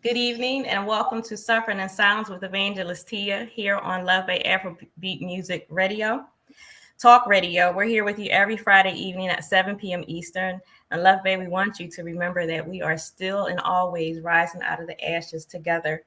Good evening and welcome to Suffering in Silence with Evangelist Tia here on Love Bay Afrobeat Music Radio. Talk Radio. We're here with you every Friday evening at 7 p.m. Eastern. And Love Bay, we want you to remember that we are still and always rising out of the ashes together.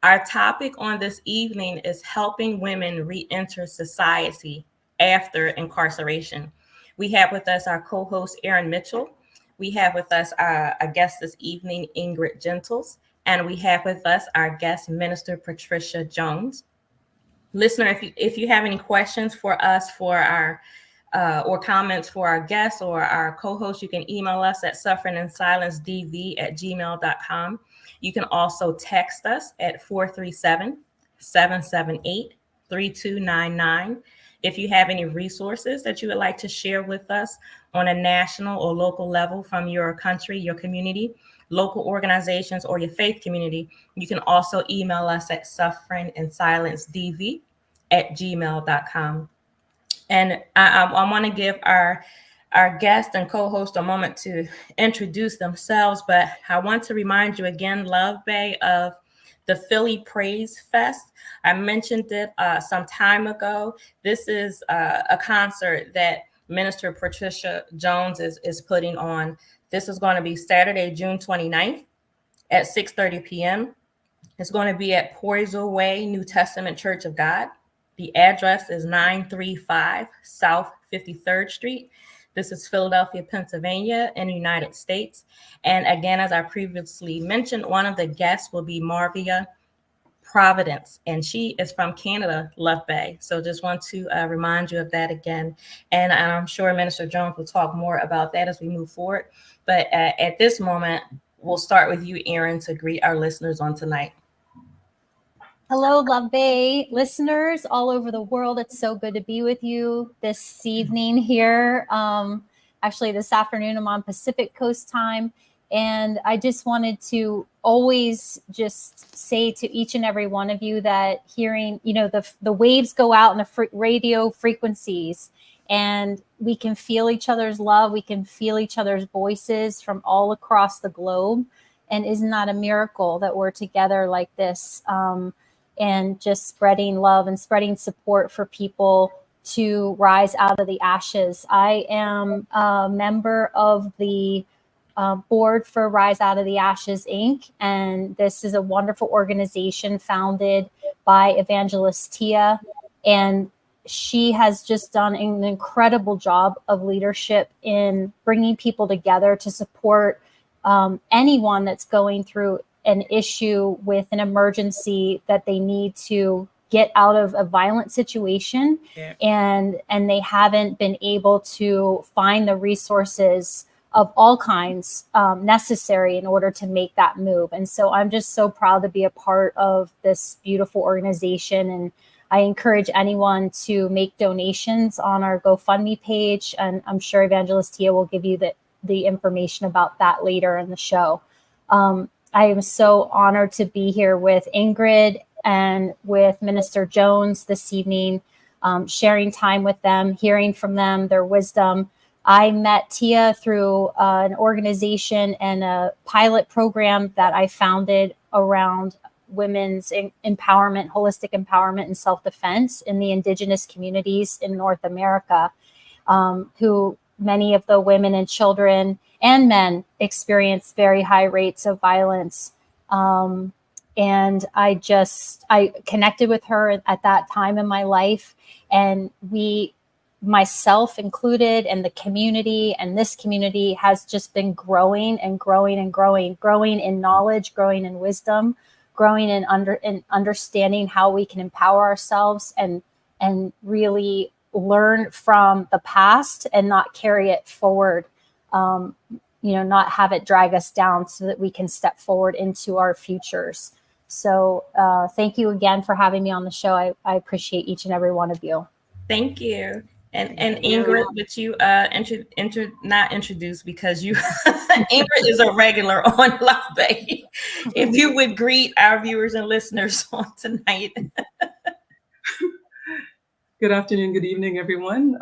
Our topic on this evening is helping women re-enter society after incarceration. We have with us our co-host Erin Mitchell. We have with us a guest this evening, Ingrid Gentles, and we have with us our guest minister Patricia Jones. Listener, if you have any questions for us for our or comments for our guests or our co-host, you can email us at sufferinginsilencedv@gmail.com. You can also text us at 437-778-3299. If you have any resources that you would like to share with us on a national or local level from your country, your community, local organizations, or your faith community, you can also email us at sufferinginsilencedv@gmail.com. And I want to give our guest and co-host a moment to introduce themselves, but I want to remind you again, Love Bay, of the Philly Praise Fest. I mentioned it some time ago. This is a concert that Minister Patricia Jones is putting on. This is going to be Saturday, June 29th at 6:30 p.m. It's going to be at Poisel Way, New Testament Church of God. The address is 935 South 53rd Street. This is Philadelphia, Pennsylvania in the United States. And again, as I previously mentioned, one of the guests will be Marvia Providence, and she is from Canada, Love Bay. So just want to remind you of that again. And I'm sure Minister Jones will talk more about that as we move forward. But at this moment, we'll start with you, Erin, to greet our listeners on tonight. Hello, Love Bay listeners all over the world. It's so good to be with you this evening here. Actually, this afternoon, I'm on Pacific Coast time. And I just wanted to always just say to each and every one of you that hearing, the waves go out in the radio frequencies, and we can feel each other's love. We can feel each other's voices from all across the globe. And isn't that a miracle that we're together like this? And just spreading love and spreading support for people to rise out of the ashes. I am a member of the board for Rise Out of the Ashes, Inc. And this is a wonderful organization founded by Evangelist Tia. And she has just done an incredible job of leadership in bringing people together to support anyone that's going through an issue with an emergency that they need to get out of a violent situation. Yeah. And they haven't been able to find the resources of all kinds necessary in order to make that move. And so I'm just so proud to be a part of this beautiful organization. And I encourage anyone to make donations on our GoFundMe page. And I'm sure Evangelist Tia will give you the information about that later in the show. I am so honored to be here with Ingrid and with Minister Jones this evening, sharing time with them, hearing from them, their wisdom. I met Tia through an organization and a pilot program that I founded around women's empowerment, holistic empowerment, and self-defense in the indigenous communities in North America, who many of the women and children and men experience very high rates of violence. And I connected with her at that time in my life, and myself included, and the community and this community has just been growing and growing and growing in knowledge, growing in wisdom, growing in understanding how we can empower ourselves and really learn from the past and not carry it forward, not have it drag us down so that we can step forward into our futures. So thank you again for having me on the show. I appreciate each and every one of you. Thank you. And Ingrid, would you not introduce, because you Ingrid is a regular on Love Bay. If you would greet our viewers and listeners on tonight. Good afternoon, good evening, everyone.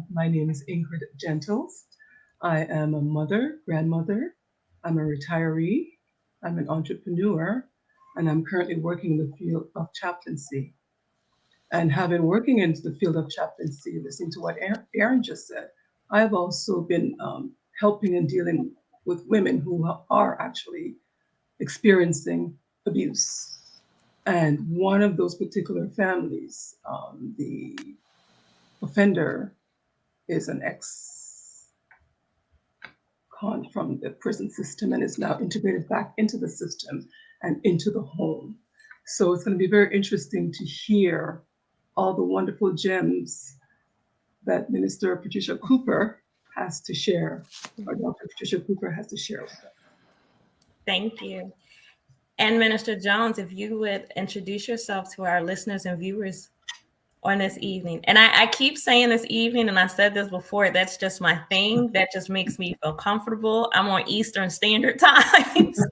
My name is Ingrid Gentles. I am a mother, grandmother. I'm a retiree. I'm an entrepreneur. and I'm currently working in the field of chaplaincy. And having working in the field of chaplaincy, listening to what Erin just said, I've also been helping and dealing with women who are actually experiencing abuse. And one of those particular families, the offender is an ex-con from the prison system and is now integrated back into the system and into the home. So it's going to be very interesting to hear all the wonderful gems that Minister Patricia Cooper has to share, or Dr. Patricia Cooper has to share with us. Thank you. And Minister Jones, if you would introduce yourself to our listeners and viewers on this evening. And I keep saying this evening, and I said this before, that's just my thing. That just makes me feel comfortable. I'm on Eastern Standard Time. So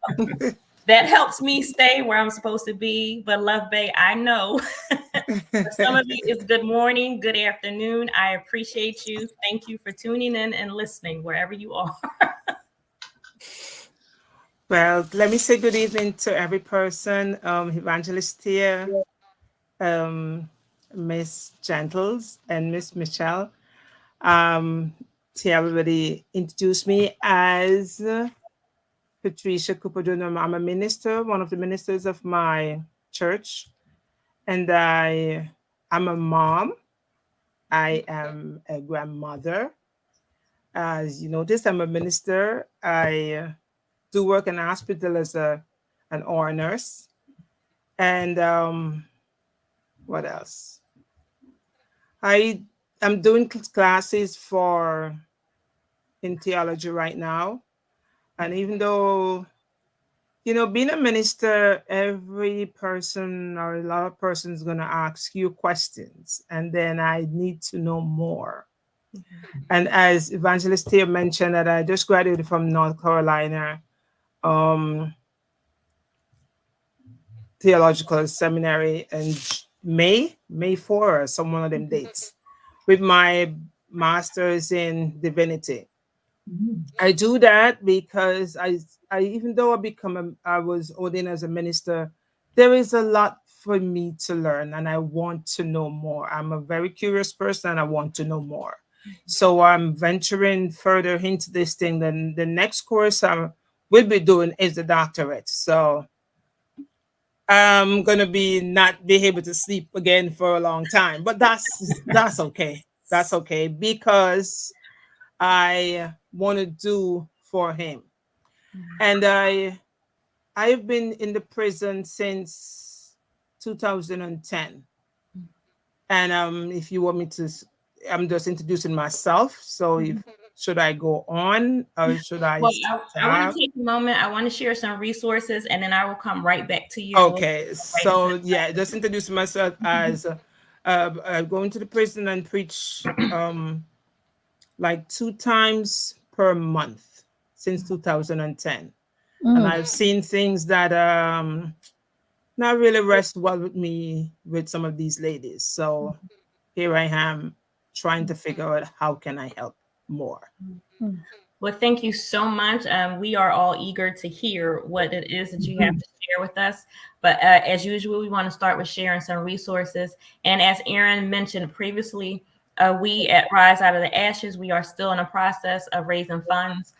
that helps me stay where I'm supposed to be. But Love Bay, I know for some of you it's good morning, good afternoon. I appreciate you. Thank you for tuning in and listening wherever you are. Well, let me say good evening to every person. Evangelist Tia, Miss Gentles, and Miss Michelle. Tia already introduced me as Patricia Cooper Jr. I'm a minister, one of the ministers of my church, and I'm a mom. I am a grandmother. As you notice, I'm a minister. I do work in a hospital as an OR nurse. And what else? I'm doing classes in theology right now. And even though, being a minister, every person or a lot of persons is going to ask you questions. And then I need to know more. Mm-hmm. And as Evangelist Tia mentioned, that I just graduated from North Carolina Theological Seminary in May 4, some one of them dates, with my master's in divinity. Mm-hmm. I do that because I even though I was ordained as a minister, there is a lot for me to learn and I want to know more. I'm a very curious person and I want to know more. So I'm venturing further into this thing. Then the next course I will be doing is the doctorate. So I'm gonna not be able to sleep again for a long time, but that's okay. That's okay because I want to do for him, and I've been in the prison since 2010, and if you want me to, I'm just introducing myself. So should I go on or should I? Well, I want to take a moment. I want to share some resources, and then I will come right back to you. Okay, so yeah, just introduce myself as going to the prison and preach like 2 times per month since 2010, and I've seen things that not really rest well with me with some of these ladies. So here I am trying to figure out how can I help more. Well, thank you so much. We are all eager to hear what it is that you have to share with us. But as usual, we want to start with sharing some resources. And as Erin mentioned previously, we at Rise Out of the Ashes, we are still in a process of raising funds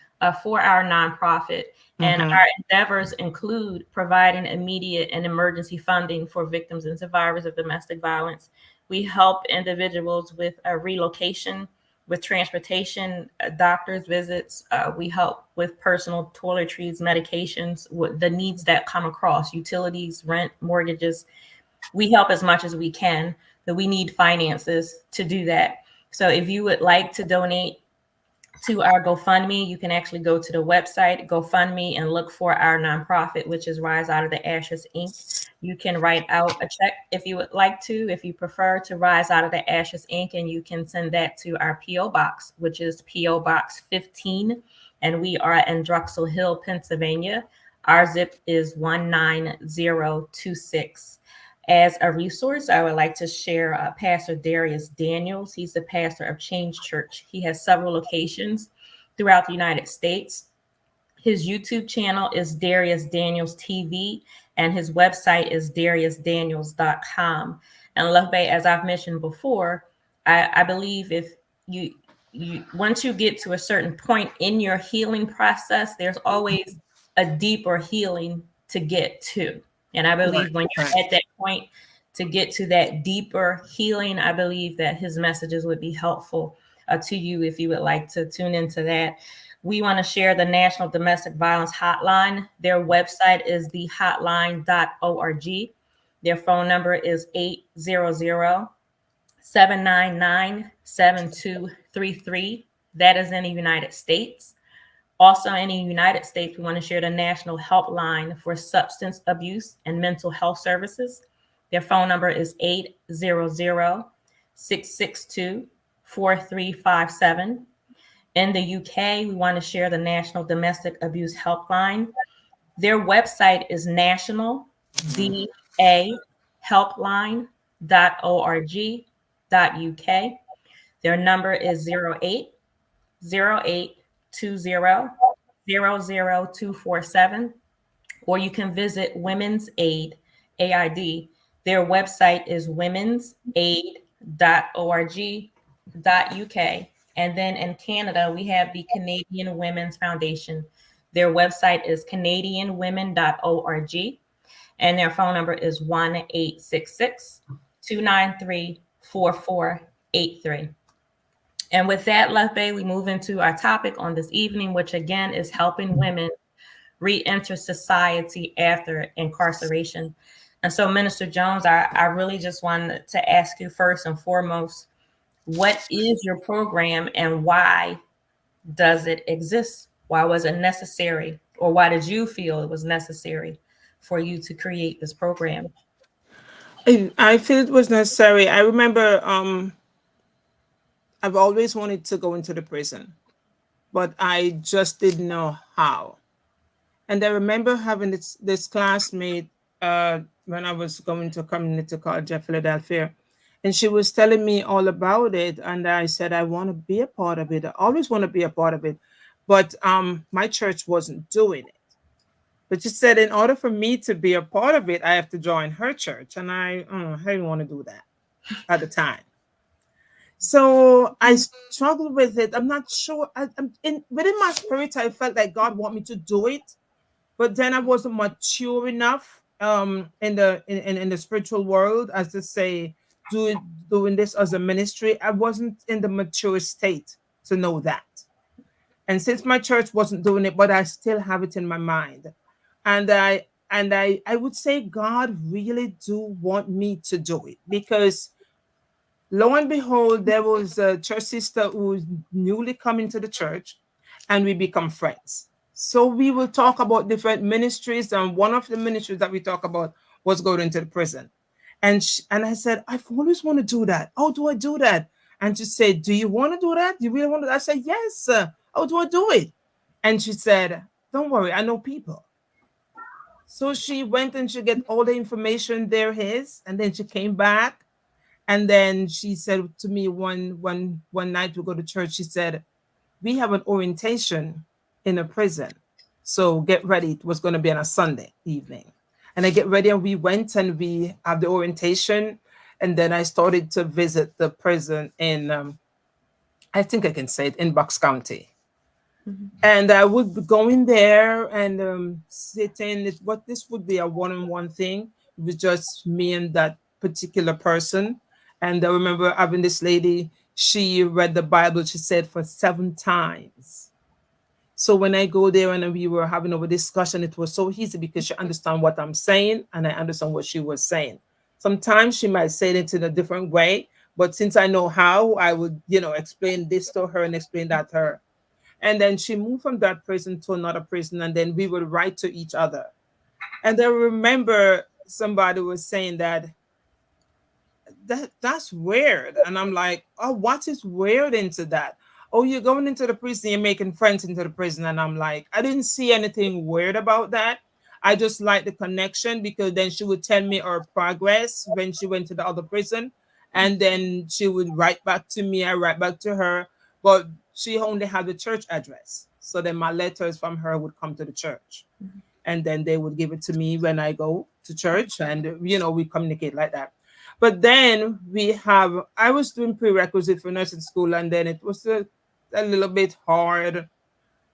for our nonprofit. And our endeavors include providing immediate and emergency funding for victims and survivors of domestic violence. We help individuals with relocation, with transportation, doctor's visits. We help with personal toiletries, medications, with the needs that come across, utilities, rent, mortgages. We help as much as we can, but we need finances to do that. So if you would like to donate to our GoFundMe, you can actually go to the website GoFundMe and look for our nonprofit, which is Rise Out of the Ashes, Inc. You can write out a check if you would like to, if you prefer, to Rise Out of the Ashes, Inc. And you can send that to our P.O. Box, which is P.O. Box 15. And we are in Drexel Hill, Pennsylvania. Our zip is 19026. As a resource, I would like to share Pastor Darius Daniels. He's the pastor of Change Church. He has several locations throughout the United States. His YouTube channel is Darius Daniels TV, and his website is dariusdaniels.com. And Love Bay, as I've mentioned before, I believe if you once you get to a certain point in your healing process, there's always a deeper healing to get to. And I Right, believe when right. you're at that point to get to that deeper healing, I believe that his messages would be helpful to you if you would like to tune into that. We want to share the National Domestic Violence Hotline. Their website is thehotline.org. Their phone number is 800-799-7233. That is in the United States. Also in the United States, we want to share the National Helpline for Substance Abuse and Mental Health Services. Their phone number is 800-662-4357. In the UK, we want to share the National Domestic Abuse Helpline. Their website is nationaldahelpline.org.uk. Their number is 0808200247, or you can visit Women's Aid, AID. Their website is womensaid.org.uk. And then in Canada, we have the Canadian Women's Foundation. Their website is canadianwomen.org, and their phone number is 1-866-293-4483. And with that, Love Bay, we move into our topic on this evening, which again is helping women re-enter society after incarceration. And so, Minister Jones, I really just wanted to ask you first and foremost, what is your program and why does it exist? Why was it necessary? Or why did you feel it was necessary for you to create this program? I feel it was necessary. I remember I've always wanted to go into the prison, but I just didn't know how. And I remember having this classmate when I was going to community college at Philadelphia, and she was telling me all about it. And I said, I want to be a part of it. I always want to be a part of it, but my church wasn't doing it. But she said, in order for me to be a part of it, I have to join her church, and I didn't want to do that at the time. So I struggled with it. I'm not sure. Within my spirit, I felt like God want me to do it, but then I wasn't mature enough in the spiritual world, as to say, doing this as a ministry. I wasn't in the mature state to know that. And since my church wasn't doing it, but I still have it in my mind, and I would say God really do want me to do it, because lo and behold, there was a church sister who was newly coming to the church, and we become friends. So we will talk about different ministries, and one of the ministries that we talk about was going into the prison. And I said, I've always want to do that. How do I do that? And she said, do you want to do that? Do you really want to? I said, yes. How do I do it? And she said, don't worry, I know people. So she went and she get all the information there is, and then she came back, and then she said to me one night we go to church. She said, we have an orientation in a prison, so get ready. It was going to be on a Sunday evening, and I get ready, and we went and we have the orientation, and then I started to visit the prison in I think I can say it, in Bucks County. Mhm. And I would go in there and sit in it. What this would be a one-on-one thing. It was just me and that particular person. And I remember having this lady, she read the Bible, she said, for 7 times. So when I go there and we were having our discussion, it was so easy because she understand what I'm saying and I understand what she was saying. Sometimes she might say it in a different way, but since I know how, I would, explain this to her and explain that to her. And then she moved from that prison to another prison, and then we would write to each other. And I remember somebody was saying that's weird. And I'm like, oh, what is weird into that? Oh, you're going into the prison, you're making friends into the prison. And I'm like, I didn't see anything weird about that. I just like the connection, because then she would tell me her progress when she went to the other prison. And then she would write back to me, I write back to her. But she only had the church address. So then my letters from her would come to the church. and then they would give it to me when I go to church, and we communicate like that. But then I was doing prerequisite for nursing school, and then it was a little bit hard.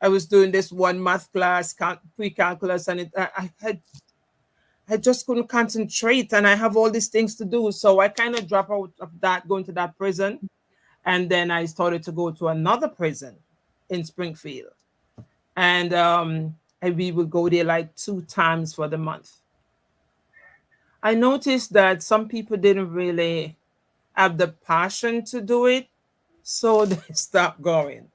I was doing this one math class, pre-calculus, and I just couldn't concentrate, and I have all these things to do. So I kind of drop out of that, going to that prison. And then I started to go to another prison in Springfield. And we would go there like 2 times for the month. I noticed that some people didn't really have the passion to do it, so they stopped going.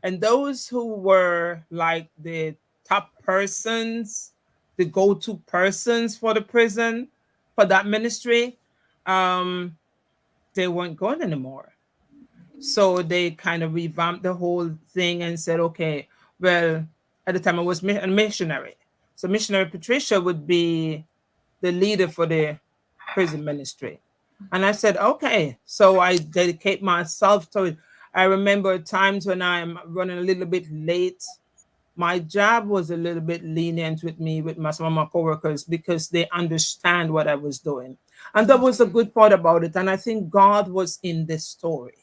And those who were like the top persons, the go-to persons for the prison, for that ministry, they weren't going anymore. So they kind of revamped the whole thing and said, okay, well, at the time I was a missionary. So missionary Patricia would be the leader for the prison ministry. And I said, okay. So I dedicate myself to it. I remember times when I'm running a little bit late. My job was a little bit lenient with me, with some of my coworkers, because they understand what I was doing. And that was a good part about it. And I think God was in this story.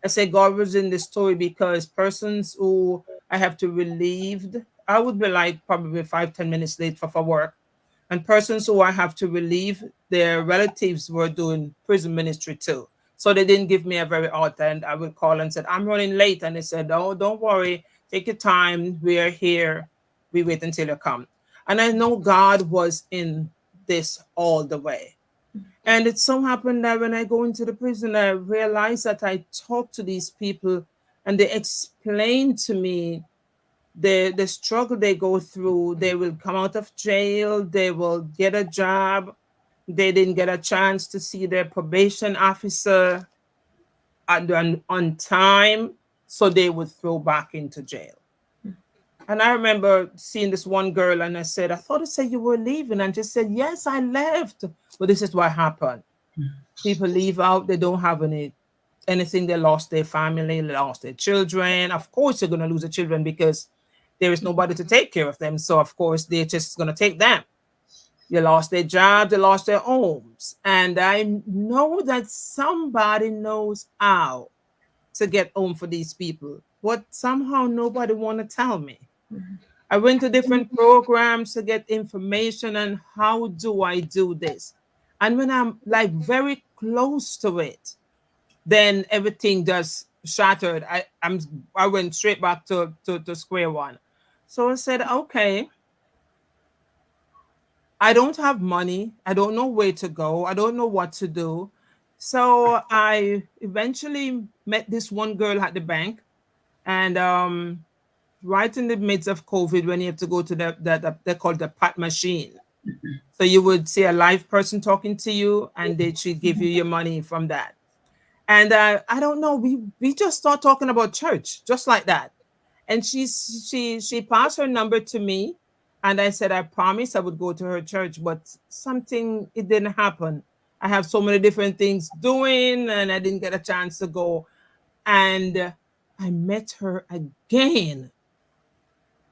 I say God was in this story because persons who I have to relieve, I would be like probably 5-10 minutes late for work. And persons who I have to relieve, their relatives were doing prison ministry too. So they didn't give me a very hard time. I would call and said, I'm running late. And they said, oh, don't worry. Take your time. We are here. We wait until you come. And I know God was in this all the way. And it so happened that when I go into the prison, I realized that I talk to these people and they explain to me the struggle they go through. They will come out of jail. They will get a job. They didn't get a chance to see their probation officer on time, so they would throw back into jail. And I remember seeing this one girl, and I said, I thought it said you were leaving. And just said, yes, I left. But this is what happened. People leave out. They don't have anything. They lost their family, they lost their children. Of course, they're going to lose the children because there is nobody to take care of them. So, of course, they're just going to take them. They lost their jobs. They lost their homes. And I know that somebody knows how to get home for these people. But somehow nobody want to tell me. I went to different programs to get information on how do I do this. And when I'm like very close to it, then everything just shattered. I went straight back to square one. So I said, okay, I don't have money. I don't know where to go. I don't know what to do. So I eventually met this one girl at the bank, and right in the midst of COVID, when you have to go to they call the PAT machine. So you would see a live person talking to you, and they should give you your money from that. And I don't know, we just start talking about church just like that. And she passed her number to me, and I said I promised I would go to her church, but it didn't happen. I have so many different things doing, and I didn't get a chance to go. And I met her again.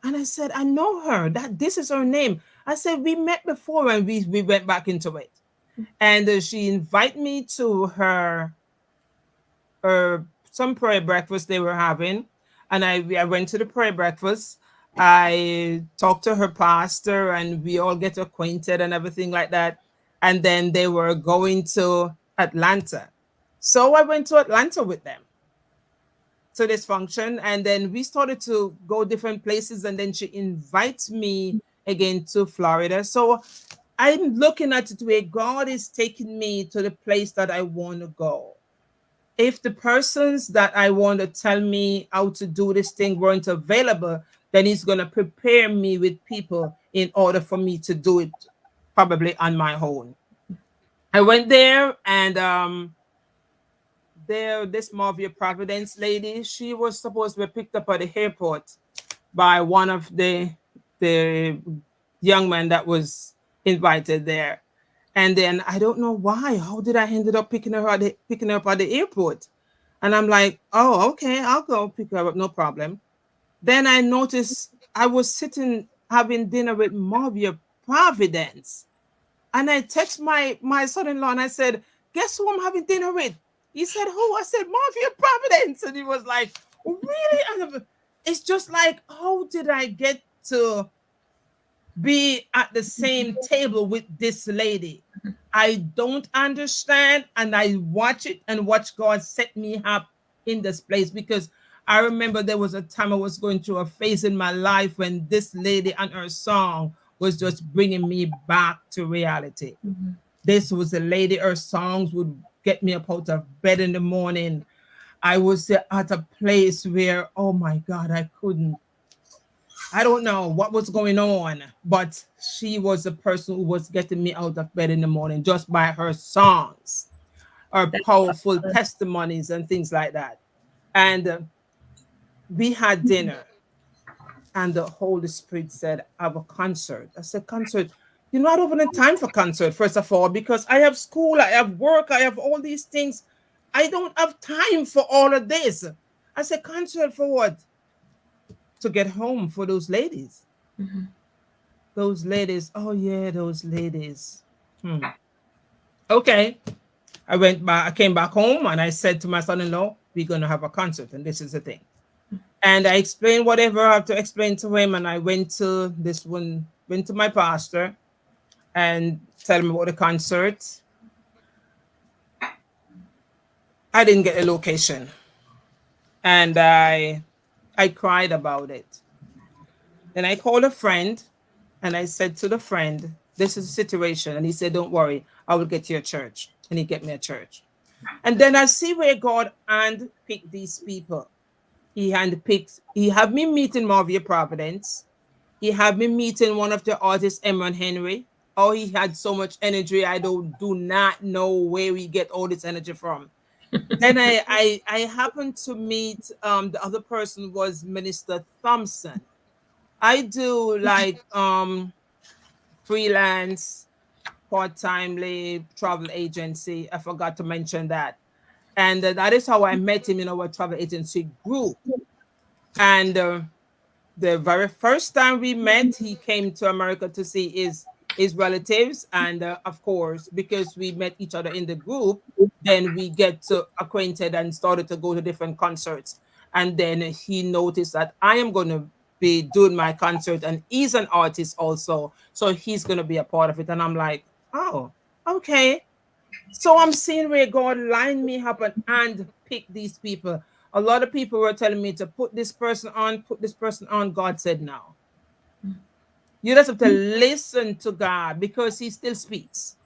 And I said, I know her, that this is her name. I said, we met before, and we went back into it. And she invited me to her some prayer breakfast they were having. And I went to the prayer breakfast. I talked to her pastor, and we all get acquainted and everything like that. And then they were going to Atlanta. So I went to Atlanta with them to this function, and then we started to go different places, and then she invites me again to Florida. So I'm looking at it where God is taking me to the place that I want to go. If the persons that I want to tell me how to do this thing weren't available, then he's going to prepare me with people in order for me to do it probably on my own. I went there, and this Marvia Providence lady, she was supposed to be picked up at the airport by one of the young men that was invited there. And then I don't know why. How did I ended up picking her up at the airport? And I'm like, oh, okay, I'll go pick her up, no problem. Then I noticed I was sitting having dinner with Marvia Providence. And I text my son-in-law and I said, guess who I'm having dinner with? He said, who? I said, Marvia Providence. And he was like, really? And it's just like, how did I get to be at the same table with this lady? I don't understand. And I watch it and watch God set me up in this place, because I remember there was a time I was going through a phase in my life when this lady and her song was just bringing me back to reality. Mhm. This was a lady, her songs would get me up out of bed in the morning. I was at a place where, oh my God, I don't know what was going on, but she was the person who was getting me out of bed in the morning just by her songs, her That's powerful good. testimonies and things like that. And we had dinner, and the Holy Spirit said, I have a concert. I said, concert? You know, I don't have any time for concert, first of all, because I have school, I have work, I have all these things. I don't have time for all of this. I said, concert for what? To get home for those ladies. Mhm. Those ladies. Oh, yeah, those ladies. Okay. I went back, I came back home and I said to my son-in-law, we're going to have a concert and this is the thing. And I explained whatever I have to explain to him. And I went to my pastor and tell him about the concert. I didn't get a location. And I cried about it. Then I called a friend and I said to the friend, this is the situation. And he said, don't worry, I will get you a church. And he get me a church. And then I see where God handpicked these people. He had me meeting Marvia Providence. He had me meeting one of the artists, Erin Henry. Oh, he had so much energy. I do not know where we get all this energy from. Then I happened to meet the other person was Minister Thompson. I do like freelance, part-timely travel agency. I forgot to mention that. And that is how I met him in our travel agency group. And the very first time we met, he came to America to see his relatives. And of course, because we met each other in the group, then we get to acquainted and started to go to different concerts. And then he noticed that I am going to be doing my concert and he's an artist also. So he's going to be a part of it. And I'm like, oh, okay. So I'm seeing where God lined me up and pick these people. A lot of people were telling me to put this person on, put this person on. God said no. You just have to listen to God because he still speaks.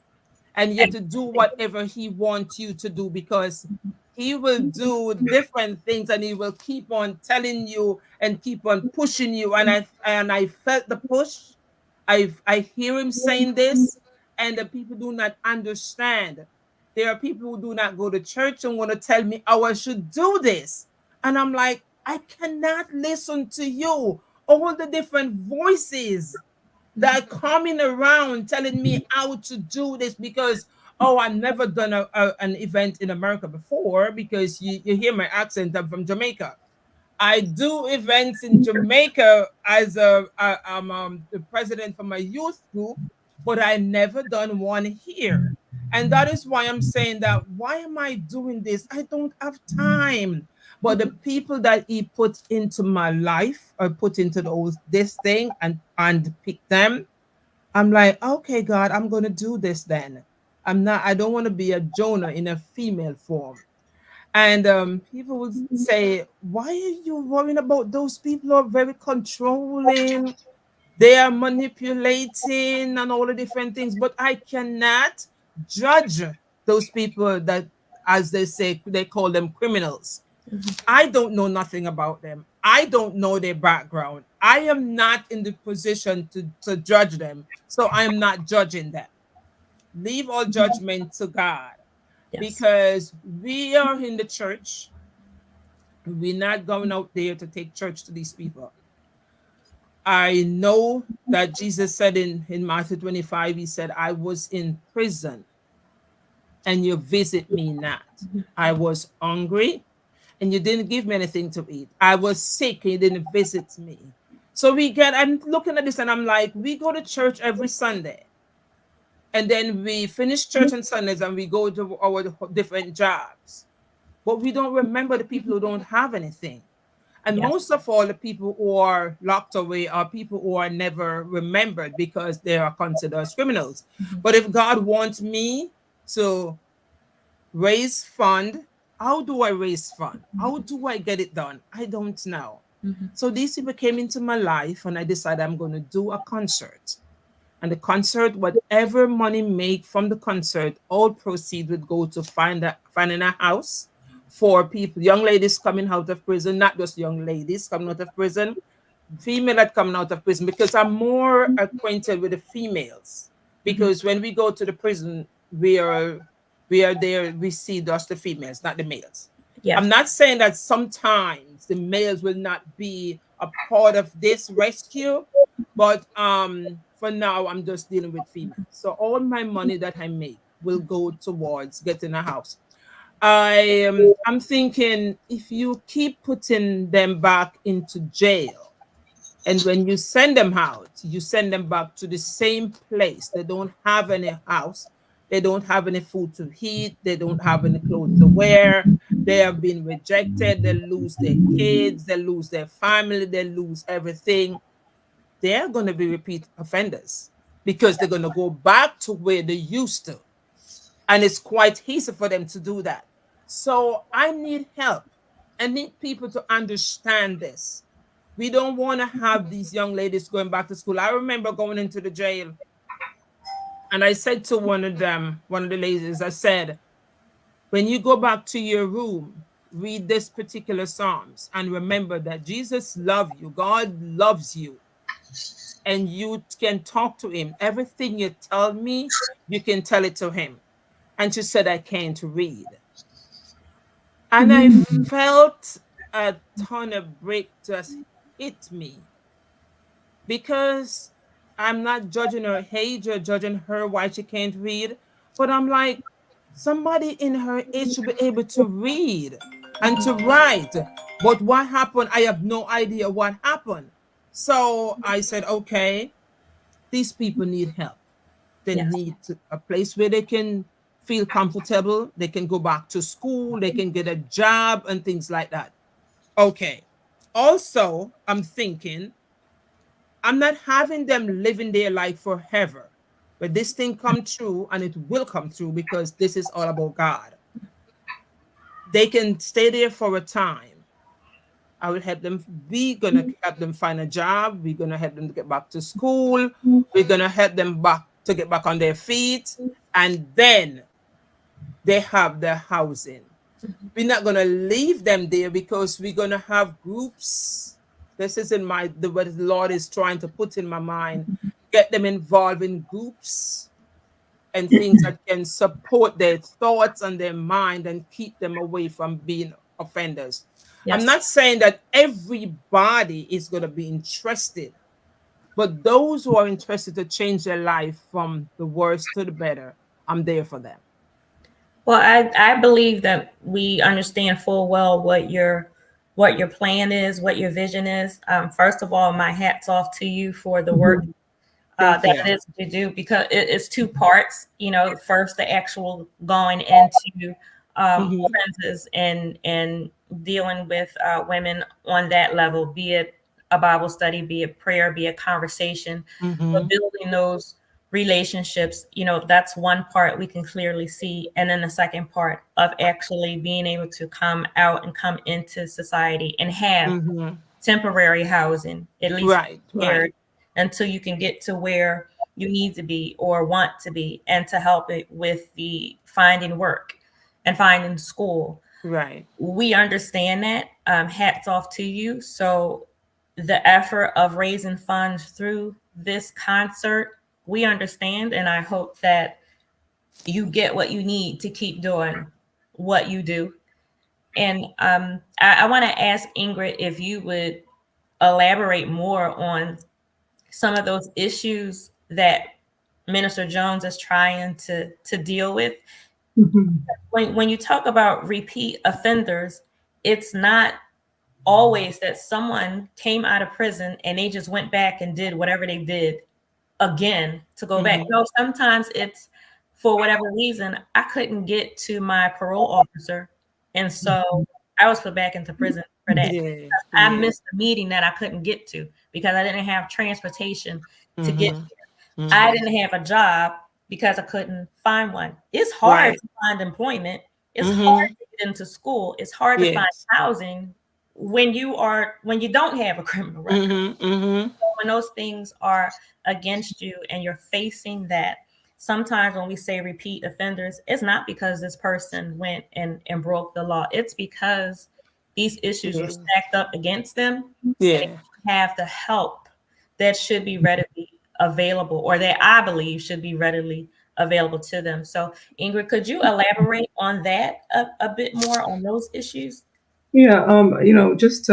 And you have to do whatever he wants you to do, because he will do different things and he will keep on telling you and keep on pushing you. And I felt the push. I hear him saying this, and the people do not understand. There are people who do not go to church and want to tell me how I should do this. And I'm like, I cannot listen to you. All the different voices that are coming around telling me how to do this, because oh, I've never done an event in America before, because you hear my accent. I'm from Jamaica. I do events in Jamaica as I'm the president for my youth group, but I never done one here. And that is why I'm saying that, why am I doing this? I don't have time. But the people that he put into my life, or put into this thing and pick them, I'm like, okay, God, I'm going to do this then. I don't want to be a Jonah in a female form. And people would say, why are you worrying about those people who are very controlling? They are manipulating and all the different things. But I cannot judge those people that, as they say, they call them criminals. I don't know nothing about them. I don't know their background. I am not in the position to judge them. So I am not judging them. Leave all judgment to God, Yes. because we are in the church. We're not going out there to take church to these people. I know that Jesus said in Matthew 25, he said, I was in prison and you visit me not. I was hungry and you didn't give me anything to eat. I was sick and you didn't visit me. So I'm looking at this and I'm like, we go to church every Sunday. And then we finish church on Sundays and we go to our different jobs. But we don't remember the people who don't have anything. And Yes. most of all, the people who are locked away are people who are never remembered because they are considered as criminals. Mhm. But if God wants me to raise fund, how do I raise fund? How do I get it done? I don't know. Mhm. So these people came into my life and I decided I'm going to do a concert. And the concert, whatever money made from the concert, all proceeds would go to finding a house for people, young ladies coming out of prison, not just young ladies coming out of prison, female that coming out of prison, because I'm more acquainted with the females. Mhm. Because when we go to the prison, we are there, we see just the females, not the males. I'm Yes. not saying that sometimes the males will not be a part of this rescue, but for now I'm just dealing with females. So all my money that I make will go towards getting a house. I'm thinking if you keep putting them back into jail, and when you send them out, you send them back to the same place. They don't have any house. They don't have any food to eat. They don't have any clothes to wear. They have been rejected. They lose their kids. They lose their family. They lose everything. They're going to be repeat offenders because they're going to go back to where they used to. And it's quite easy for them to do that. So I need help. I need people to understand this. We don't want to have these young ladies going back to school. I remember going into the jail and I said to one of the ladies, I said, when you go back to your room, read this particular Psalms and remember that Jesus loves you. God loves you. And you can talk to him. Everything you tell me, you can tell it to him. And she said, I can't read. And I felt a ton of break just hit me because I'm not judging her age or judging her why she can't read, but I'm like, somebody in her age should be able to read and to write. But what happened? I have no idea what happened. So I said, okay, these people need help. They Yes. need a place where they can feel comfortable. They can go back to school. They can get a job and things like that. Okay. Also, I'm thinking I'm not having them living their life forever. But this thing come true and it will come true because this is all about God. They can stay there for a time. I will help them. We're gonna help them find a job. We're gonna help them to get back to school. We're gonna help them back to get back on their feet. And then they have their housing. We're not gonna leave them there because we're gonna have groups. This is in what the Lord is trying to put in my mind. Get them involved in groups and things that can support their thoughts and their mind and keep them away from being offenders. I'm Yes. not saying that everybody is going to be interested, but those who are interested to change their life from the worst to the better, I'm there for them. Well, I believe that we understand full well what your plan is, what your vision is. First of all, my hat's off to you for the work Thank that you. it is to do, because it's two parts. You know, first the actual going into Mhm, offenses and dealing with women on that level, be it a Bible study, be it prayer, be it conversation, but mhm, building those relationships. You know, that's one part we can clearly see, and then the second part of actually being able to come out and come into society and have mhm. temporary housing, at least Right, right, prepared until you can get to where you need to be or want to be, and to help it with the finding work and finding school. right. We understand that. Hats off to you. So, the effort of raising funds through this concert, we understand, and I hope that you get what you need to keep doing what you do. And I want to ask Ingrid if you would elaborate more on some of those issues that Minister Jones is trying to deal with. When you talk about repeat offenders, it's not always that someone came out of prison and they just went back and did whatever they did again to go back. No, sometimes it's for whatever reason, I couldn't get to my parole officer. And so I was put back into prison for that. Yeah. I missed a meeting that I couldn't get to because I didn't have transportation to get there. I didn't have a job because I couldn't find one. It's hard to find employment. It's hard to get into school. It's hard to find housing when you don't have a criminal record. So when those things are against you and you're facing that, sometimes when we say repeat offenders, it's not because this person went and broke the law. It's because these issues were stacked up against them. And they have the help that should be readily available, or that I believe should be readily available to them. So Ingrid, could you elaborate on that a bit more on those issues? Yeah, just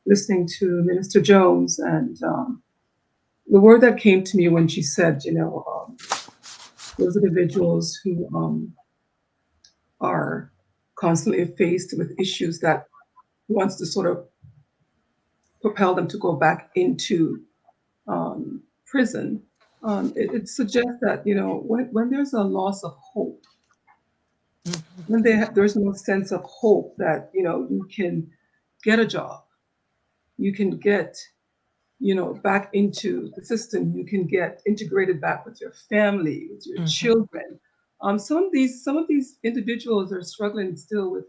listening to Minister Jones, and the word that came to me when she said, those individuals who are constantly faced with issues that wants to sort of propel them to go back into prison. It suggests that when there's a loss of hope, when there's no sense of hope that you can get a job, you can get back into the system, you can get integrated back with your family, with your children. Some of these individuals are struggling still with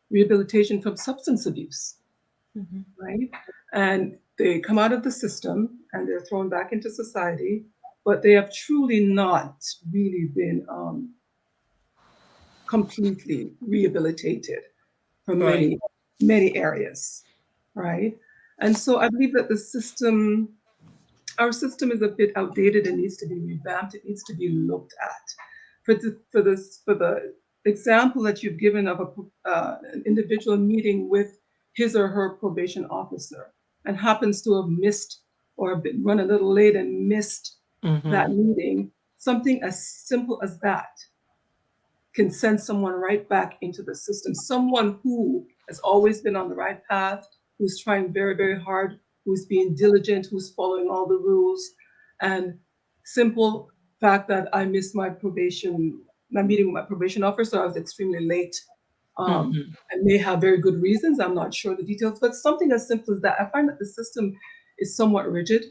rehabilitation from substance abuse, right? And they come out of the system and they're thrown back into society, but they have truly not really been completely rehabilitated from many areas, right? And so I believe that our system is a bit outdated and needs to be revamped. It needs to be looked at. For the example that you've given of an individual meeting with his or her probation officer and happens to have missed or run a little late and missed that meeting, something as simple as that can send someone right back into the system. Someone who has always been on the right path, who's trying very, very hard, who's being diligent, who's following all the rules. And simple fact that I missed my meeting with my probation officer, I was extremely late. I may have very good reasons, I'm not sure the details, but something as simple as that. I find that the system is somewhat rigid.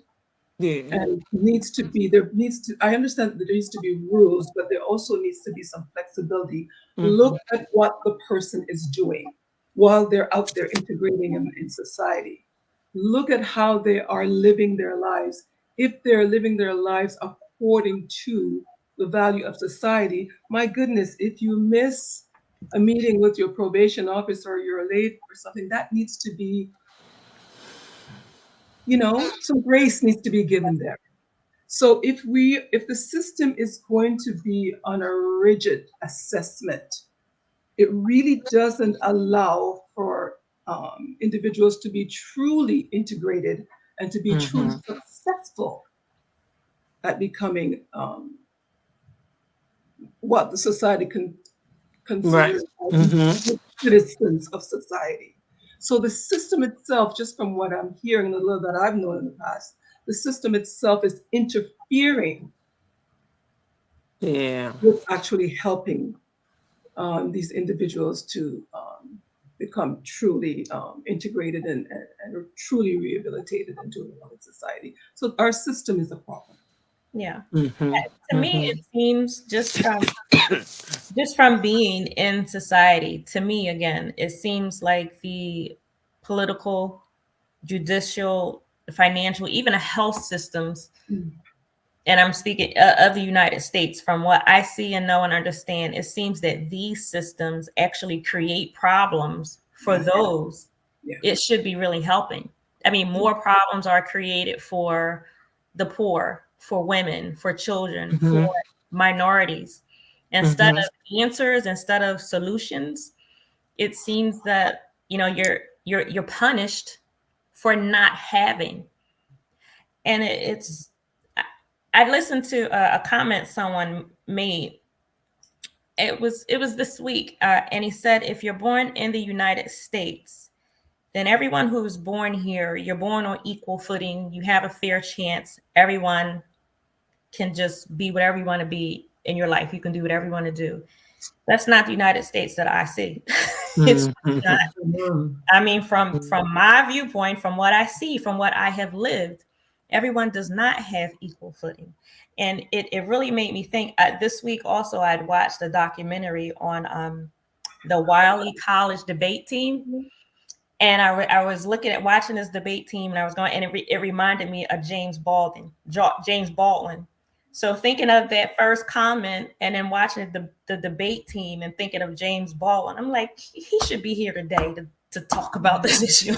And I understand that there needs to be rules, but there also needs to be some flexibility. Look at what the person is doing while they're out there integrating in society. Look at how they are living their lives. If they're living their lives according to the value of society, my goodness, if you miss a meeting with your probation officer or you're late or something, that needs to be, some grace needs to be given there. So if the system is going to be on a rigid assessment, it really doesn't allow for individuals to be truly integrated and to be truly successful at becoming what the society considers citizens of society. So the system itself, just from what I'm hearing, the little that I've known in the past, the system itself is interfering with actually helping these individuals to become truly integrated and truly rehabilitated and doing well in society. So our system is a problem. Yeah. To me, it seems just from being in society, to me, again, it seems like the political, judicial, financial, even health systems, and I'm speaking of the United States, from what I see and know and understand, it seems that these systems actually create problems for those it should be really helping. I mean, more problems are created for the poor, for women, for children, for minorities. Instead of answers, instead of solutions, it seems that you're punished for not having. And I listened to a comment someone made. It was this week, and he said, if you're born in the United States, then everyone who's born here, you're born on equal footing. You have a fair chance. Everyone can just be whatever you want to be in your life. You can do whatever you want to do. That's not the United States that I see. It's not. I mean, from my viewpoint, from what I see, from what I have lived, everyone does not have equal footing. And it really made me think. This week also, I'd watched a documentary on the Wiley College debate team. And I was looking at watching this debate team, and I was going, and it reminded me of James Baldwin. So thinking of that first comment, and then watching the debate team, and thinking of James Baldwin, I'm like, he should be here today to talk about this issue.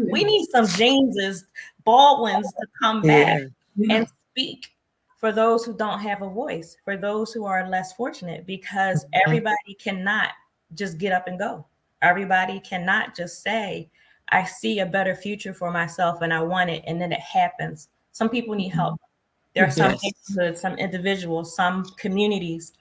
We need some Jameses, Baldwins to come back and speak for those who don't have a voice, for those who are less fortunate, because everybody cannot just get up and go. Everybody cannot just say, I see a better future for myself and I want it, and then it happens. Some people need help. There are some neighborhoods, some individuals, some communities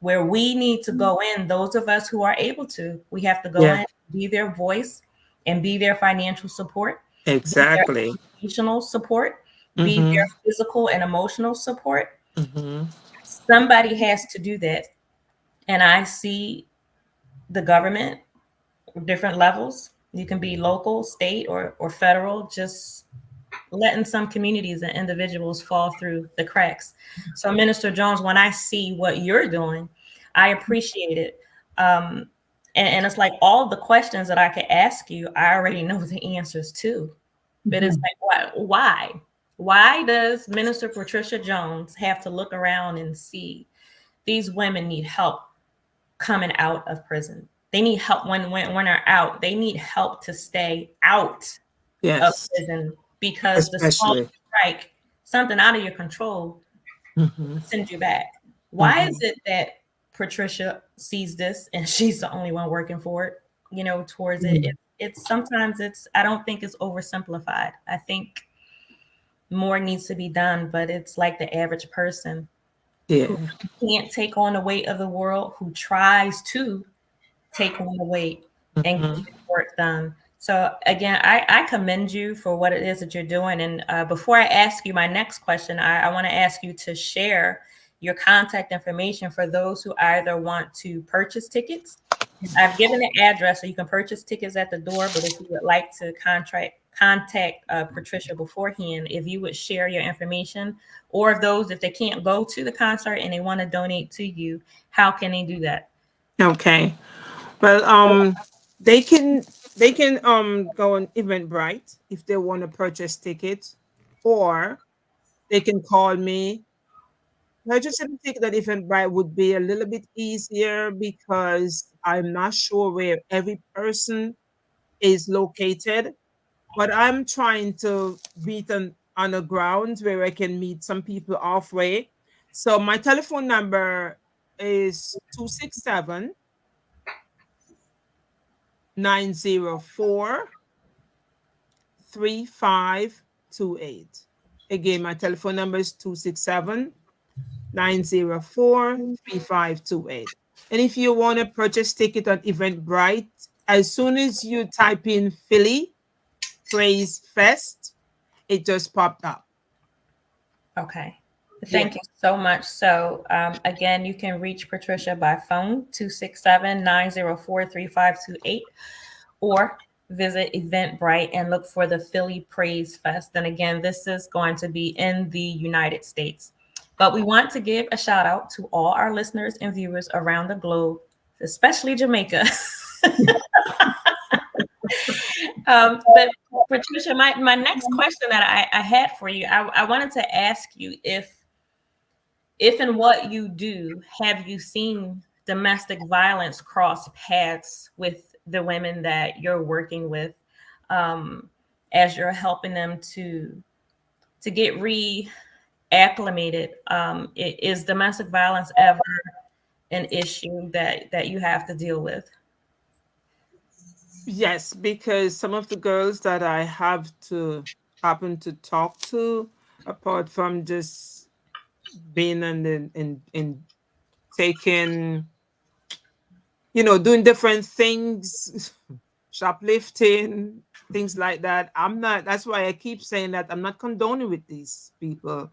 where we need to go in. Those of us who are able to, we have to go in, be their voice, and be their financial support. Exactly. Be their educational support, be their physical and emotional support. Somebody has to do that. And I see the government, different levels. You can be local, state, or federal, just letting some communities and individuals fall through the cracks. So, Minister Jones, when I see what you're doing, I appreciate it. And it's like all the questions that I could ask you, I already know the answers to. But it's like, why? Why does Minister Patricia Jones have to look around and see these women need help coming out of prison? They need help when they're out. They need help to stay out of prison, because the small strike, something out of your control, sends you back. Why is it that Patricia sees this and she's the only one working for it, towards it? It's sometimes I don't think it's oversimplified. I think more needs to be done, but it's like the average person who can't take on the weight of the world, who tries to take on the weight and get the work done. So again, I commend you for what it is that you're doing. And before I ask you my next question, I want to ask you to share your contact information for those who either want to purchase tickets. I've given the address so you can purchase tickets at the door, but if you would like to contact Patricia beforehand, if you would share your information, or if they can't go to the concert and they want to donate to you, how can they do that? Okay. Well, they can go on Eventbrite if they want to purchase tickets, or they can call me. I just think that Eventbrite would be a little bit easier because I'm not sure where every person is located, but I'm trying to meet on the ground where I can meet some people halfway. So my telephone number is 267 904 3528. Again, my telephone number is 267 904 3528. And if you want to purchase ticket on Eventbrite, as soon as you type in Philly Praise Fest, it just popped up. Okay. Thank you so much. So again, you can reach Patricia by phone, 267-904-3528, or visit Eventbrite and look for the Philly Praise Fest. And again, this is going to be in the United States. But we want to give a shout out to all our listeners and viewers around the globe, especially Jamaica. But Patricia, my next question that I had for you, I wanted to ask you if in what you do, have you seen domestic violence cross paths with the women that you're working with, as you're helping them to get reacclimated? Is domestic violence ever an issue that you have to deal with? Yes, because some of the girls that I have to happen to talk to, apart from just being in taking, doing different things, shoplifting, things like that. That's why I keep saying that I'm not condoning with these people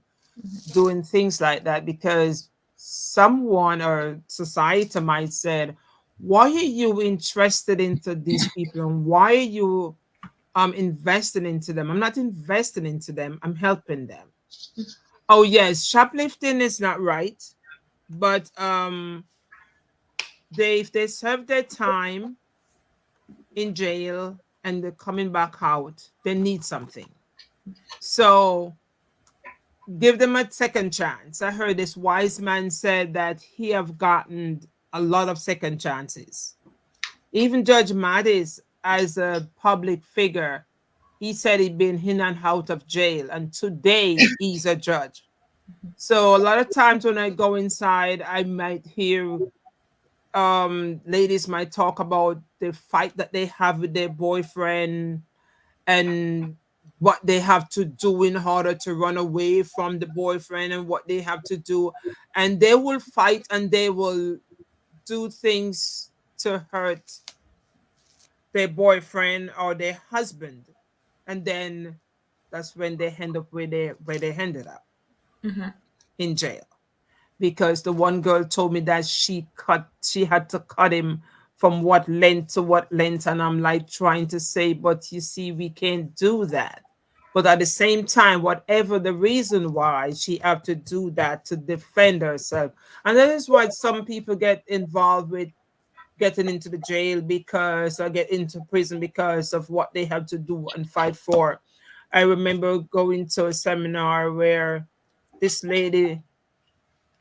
doing things like that, because someone or society might said, why are you interested into these people and why are you investing into them? I'm not investing into them, I'm helping them. Oh yes, shoplifting is not right, but if they serve their time in jail and they're coming back out, they need something. So give them a second chance. I heard this wise man said that he have gotten a lot of second chances. Even Judge Mattis, as a public figure, he said he'd been in and out of jail, and today he's a judge. So a lot of times when I go inside, I might hear ladies might talk about the fight that they have with their boyfriend and what they have to do in order to run away from the boyfriend and what they have to do, and they will fight and they will do things to hurt their boyfriend or their husband, and then that's when they end up where they ended up, in jail. Because the one girl told me that she had to cut him from what length to what length, and I'm like trying to say, but you see, we can't do that. But at the same time, whatever the reason why, she have to do that to defend herself. And that is why some people get involved with getting into the jail because, or get into prison because of what they have to do and fight for. I remember going to a seminar where this lady,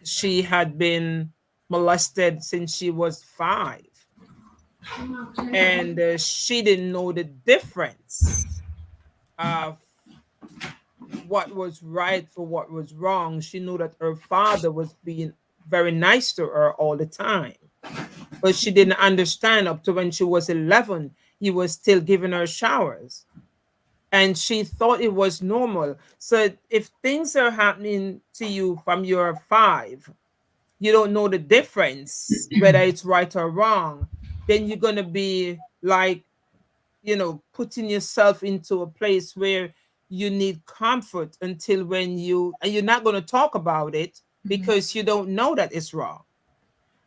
she had been molested since she was 5, and she didn't know the difference of what was right for what was wrong. She knew that her father was being very nice to her all the time, but she didn't understand up to when she was 11 he was still giving her showers, and she thought it was normal. So if things are happening to you from your 5, you don't know the difference whether it's right or wrong, then you're going to be like, putting yourself into a place where you need comfort until and you're not going to talk about it because you don't know that it's wrong.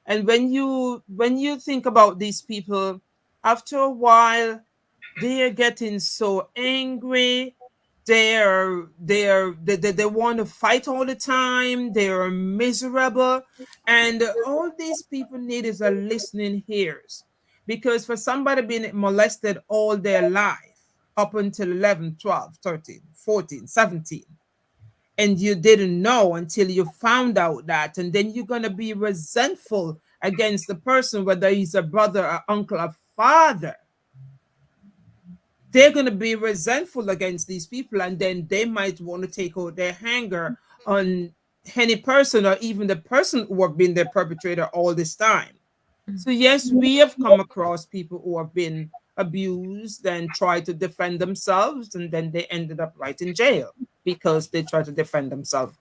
And when you think about these people, after a while, they are getting so angry. They want to fight all the time. They are miserable, and all these people need is a listening ears, because for somebody being molested all their life up until 11, 12, 13, 14, 17, and you didn't know until you found out that, and then you're going to be resentful against the person, whether he's a brother, or uncle, or father. They're going to be resentful against these people, and then they might want to take out their anger on any person, or even the person who have been their perpetrator all this time. So yes, we have come across people who have been abused and tried to defend themselves, and then they ended up right in jail because they tried to defend themselves.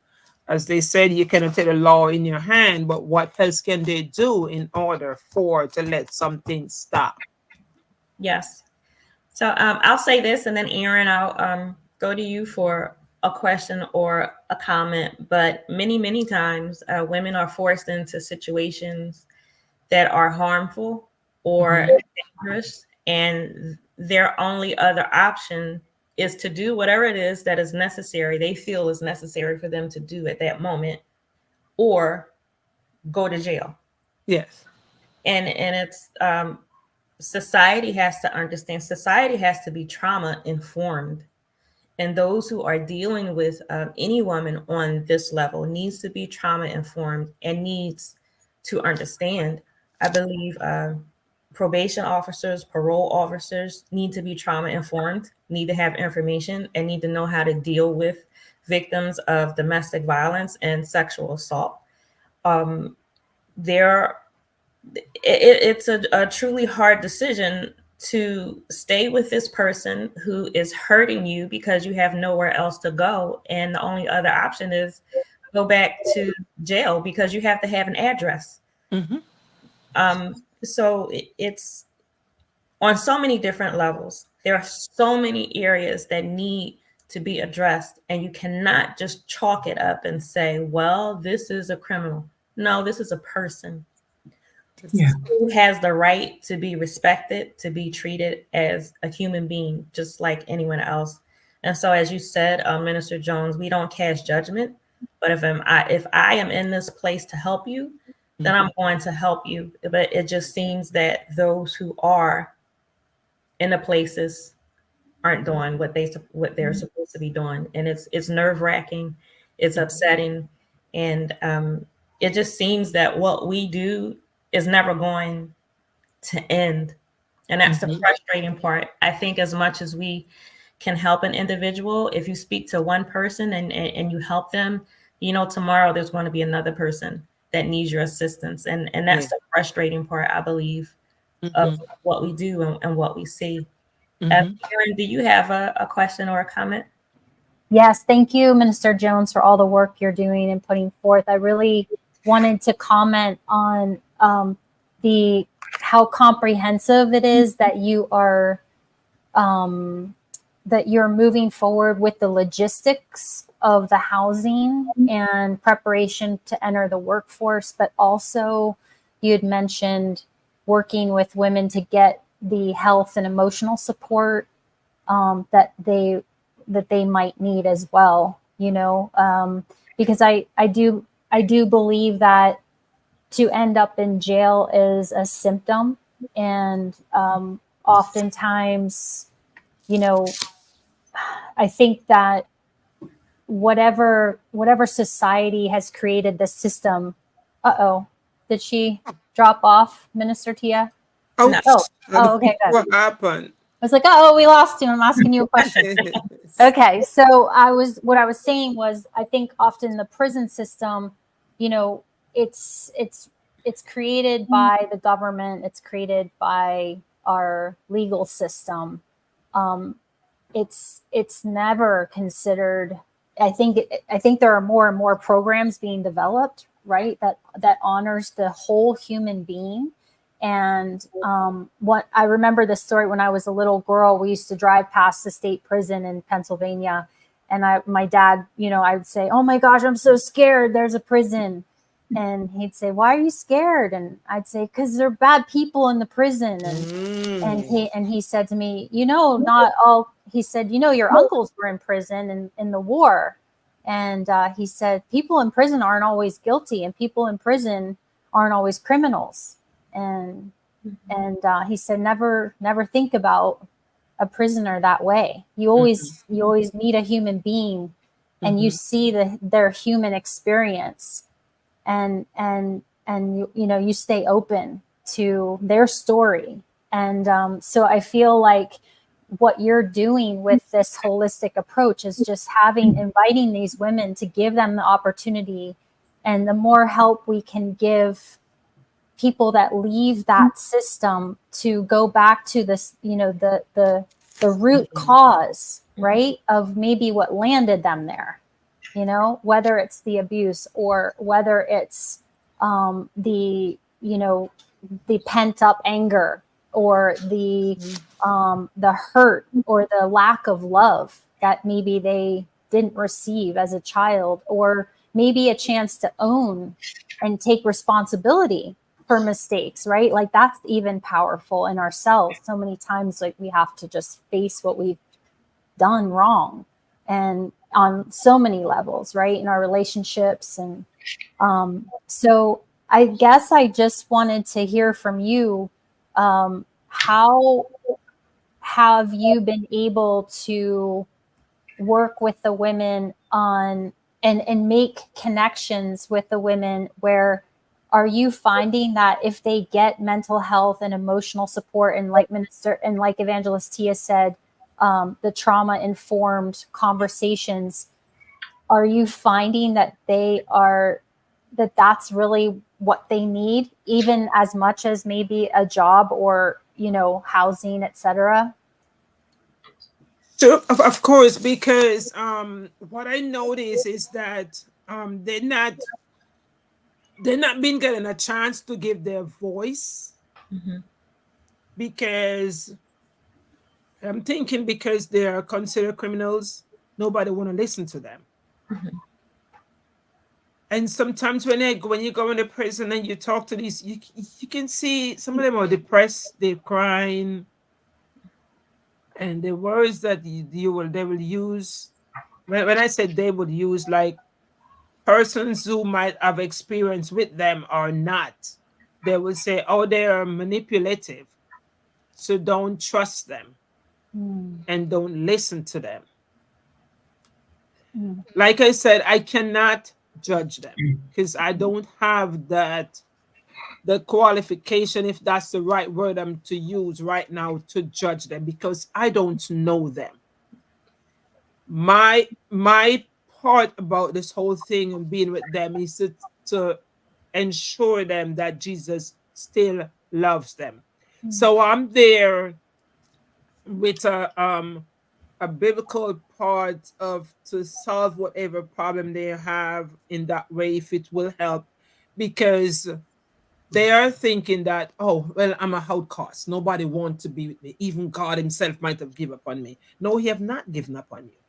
As they said, you cannot take the law in your hand, but what else can they do in order to let something stop? Yes. So I'll say this, and then Erin, I'll go to you for a question or a comment. But many, many times, women are forced into situations that are harmful or dangerous, and their only other option is to do whatever it is that is necessary, they feel is necessary for them to do at that moment, or go to jail. Yes. And it's society has to understand, society has to be trauma informed, and those who are dealing with any woman on this level needs to be trauma informed and needs to understand. I believe probation officers, parole officers need to be trauma informed, need to have information, and need to know how to deal with victims of domestic violence and sexual assault. It's a truly hard decision to stay with this person who is hurting you because you have nowhere else to go, and the only other option is go back to jail because you have to have an address. So it's on so many different levels. There are so many areas that need to be addressed, and you cannot just chalk it up and say, well, this is a criminal. No, this is a person Yeah. who has the right to be respected, to be treated as a human being, just like anyone else. And so, as you said, Minister Jones, we don't cast judgment, but if I am in this place to help you, then I'm going to help you. But it just seems that those who are in the places aren't doing what they're supposed to be doing, and it's nerve wracking, it's upsetting, and it just seems that what we do is never going to end, and that's the frustrating part. I think as much as we can help an individual, if you speak to one person and you help them, tomorrow there's going to be another person that needs your assistance, and that's the frustrating part, I believe, of what we do and what we see. Erin, do you have a question or a comment? Yes, thank you, Minister Jones, for all the work you're doing and putting forth. I really wanted to comment on how comprehensive it is that you are that you're moving forward with the logistics of the housing and preparation to enter the workforce, but also you had mentioned working with women to get the health and emotional support that they might need as well, because I do believe that to end up in jail is a symptom, and oftentimes, I think that whatever society has created the system. Did she drop off, Minister Tia? No. Okay, good. What happened? I was like, we lost you. I'm asking you a question. Okay, so what I was saying was, I think often the prison system, it's created by the government. It's created by our legal system. It's never considered. I think there are more and more programs being developed, right? That honors the whole human being. And what I remember the story when I was a little girl, we used to drive past the state prison in Pennsylvania, and my dad, I would say, "Oh my gosh, I'm so scared. There's a prison." And he'd say, "Why are you scared?" And I'd say, "Because there are bad people in the prison." And he said to me, not all. He said, your uncles were in prison in the war, and he said, people in prison aren't always guilty, and people in prison aren't always criminals. And he said, never think about a prisoner that way. You always meet a human being, and you see their human experience, and you stay open to their story. And so I feel like what you're doing with this holistic approach is just inviting these women to give them the opportunity, and the more help we can give people that leave that system to go back to this, the root cause, right, of maybe what landed them there, whether it's the abuse or whether it's the pent up anger, or the hurt, or the lack of love that maybe they didn't receive as a child, or maybe a chance to own and take responsibility for mistakes, right? Like, that's even powerful in ourselves. So many times, like, we have to just face what we've done wrong, and on so many levels, right, in our relationships. And so I guess I just wanted to hear from you, how have you been able to work with the women on and make connections with the women? Where are you finding that if they get mental health and emotional support, and like Evangelist Tia said, the trauma informed conversations, are you finding that that's really what they need, even as much as maybe a job or housing, etc.? So of course, because what I notice is that they're not being given a chance to give their voice. because I'm thinking because they are considered criminals, nobody want to listen to them. Mhm. And sometimes when you go into prison and you talk to these, you can see some of them are depressed, they're crying, and the words that they will use. When I said they would use, like persons who might have experience with them or not, they will say, "Oh, they are manipulative, so don't trust them Mm, and don't listen to them." mm, Like I said, I cannot judge them because I don't have the qualification, if that's the right word I'm to use right now, to judge them because I don't know them. My part about this whole thing and being with them is to ensure them that Jesus still loves them. mm, So I'm there with a biblical part of to solve whatever problem they have in that way, if it will help, because they are thinking that, oh well, I'm a outcast, nobody wants to be with me, even God himself might have given up on me. No, he have not given up on you.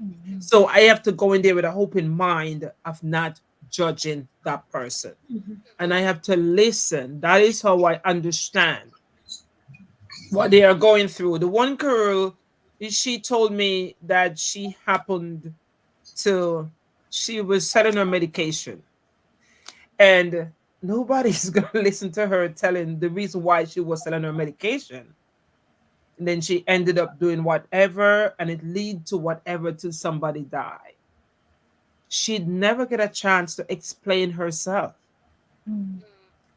mm, So I have to go in there with an open mind of not judging that person, Mhm. and I have to listen. That is how I understand what they are going through. The one girl, she told me that she happened to, she was selling her medication, and nobody's gonna listen to her telling the reason why she was selling her medication. And then she ended up doing whatever, and it lead to whatever till somebody died. She'd never get a chance to explain herself. mm,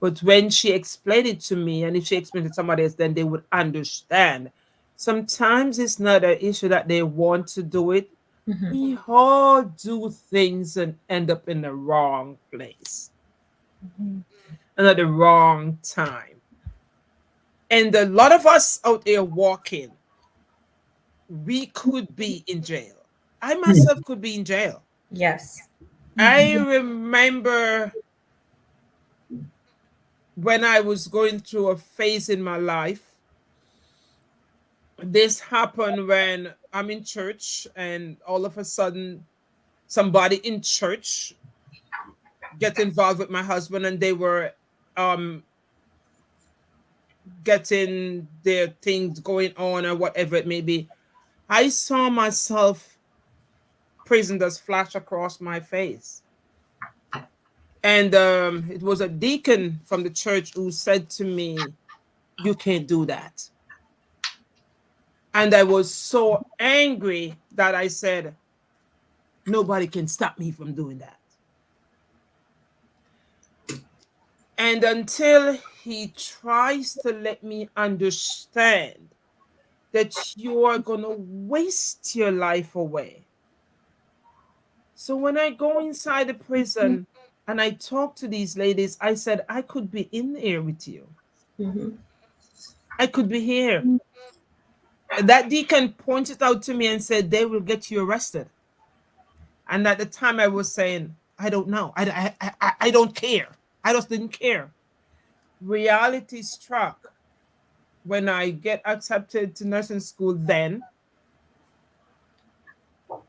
But when she explained it to me, and if she explained it to somebody else, then they would understand. Sometimes it's not an issue that they want to do it. Mhm. We all do things and end up in the wrong place mhm, and at the wrong time. And a lot of us out there walking, we could be in jail. I myself could be in jail. Yes. I mhm, remember when I was going through a phase in my life. This happened when I'm in church, and all of a sudden, somebody in church get involved with my husband, and they were um getting their things going on or whatever it may be. I saw myself, prison just flash across my face. And it was a deacon from the church who said to me, "You can't do that." And I was so angry that I said, "Nobody can stop me from doing that." And until he tries to let me understand that you are going to waste your life away. So when I go inside the prison and I talk to these ladies, I said, I could be in there with you. Mhm. I could be here. mm, That deacon pointed out to me and said, they will get you arrested. And at the time I was saying, I don't know. I don't care. I just didn't care. Reality struck when I get accepted to nursing school. Then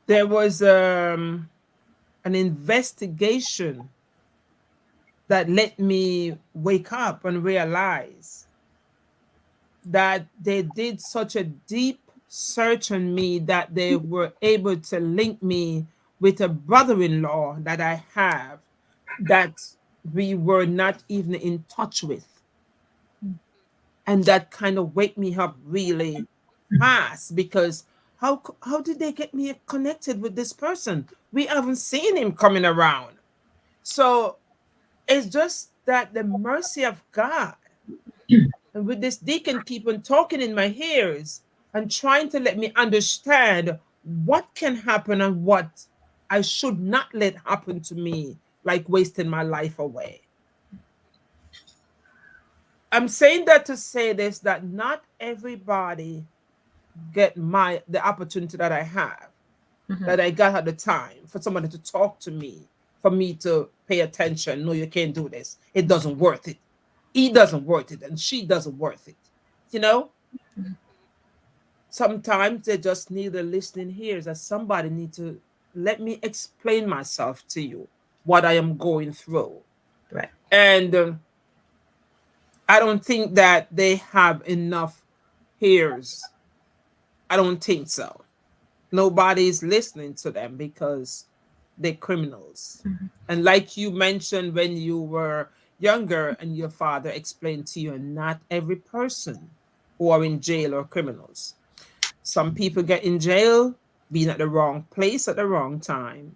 there was an investigation that let me wake up and realize that they did such a deep search on me that they were able to link me with a brother-in-law that I have that we were not even in touch with. And that kind of wake me up really fast, because how did they get me connected with this person? We haven't seen him coming around. So it's just that the mercy of God. And with this deacon keep on talking in my ears and trying to let me understand what can happen and what I should not let happen to me, like wasting my life away. I'm saying that to say this, that not everybody get the opportunity that I have, Mhm. that I got at the time, for somebody to talk to me, for me to pay attention. No, you can't do this. It doesn't worth it. He doesn't worth it, and she doesn't worth it. you know, sometimes they just need a listening ears, that somebody need to let me explain myself to you, what I am going through. Right. And I don't think that they have enough ears. I don't think so. Nobody's listening to them because they're criminals. Mhm. And like you mentioned when you were younger and your father explained to you, not every person who are in jail are criminals. Some people get in jail being at the wrong place at the wrong time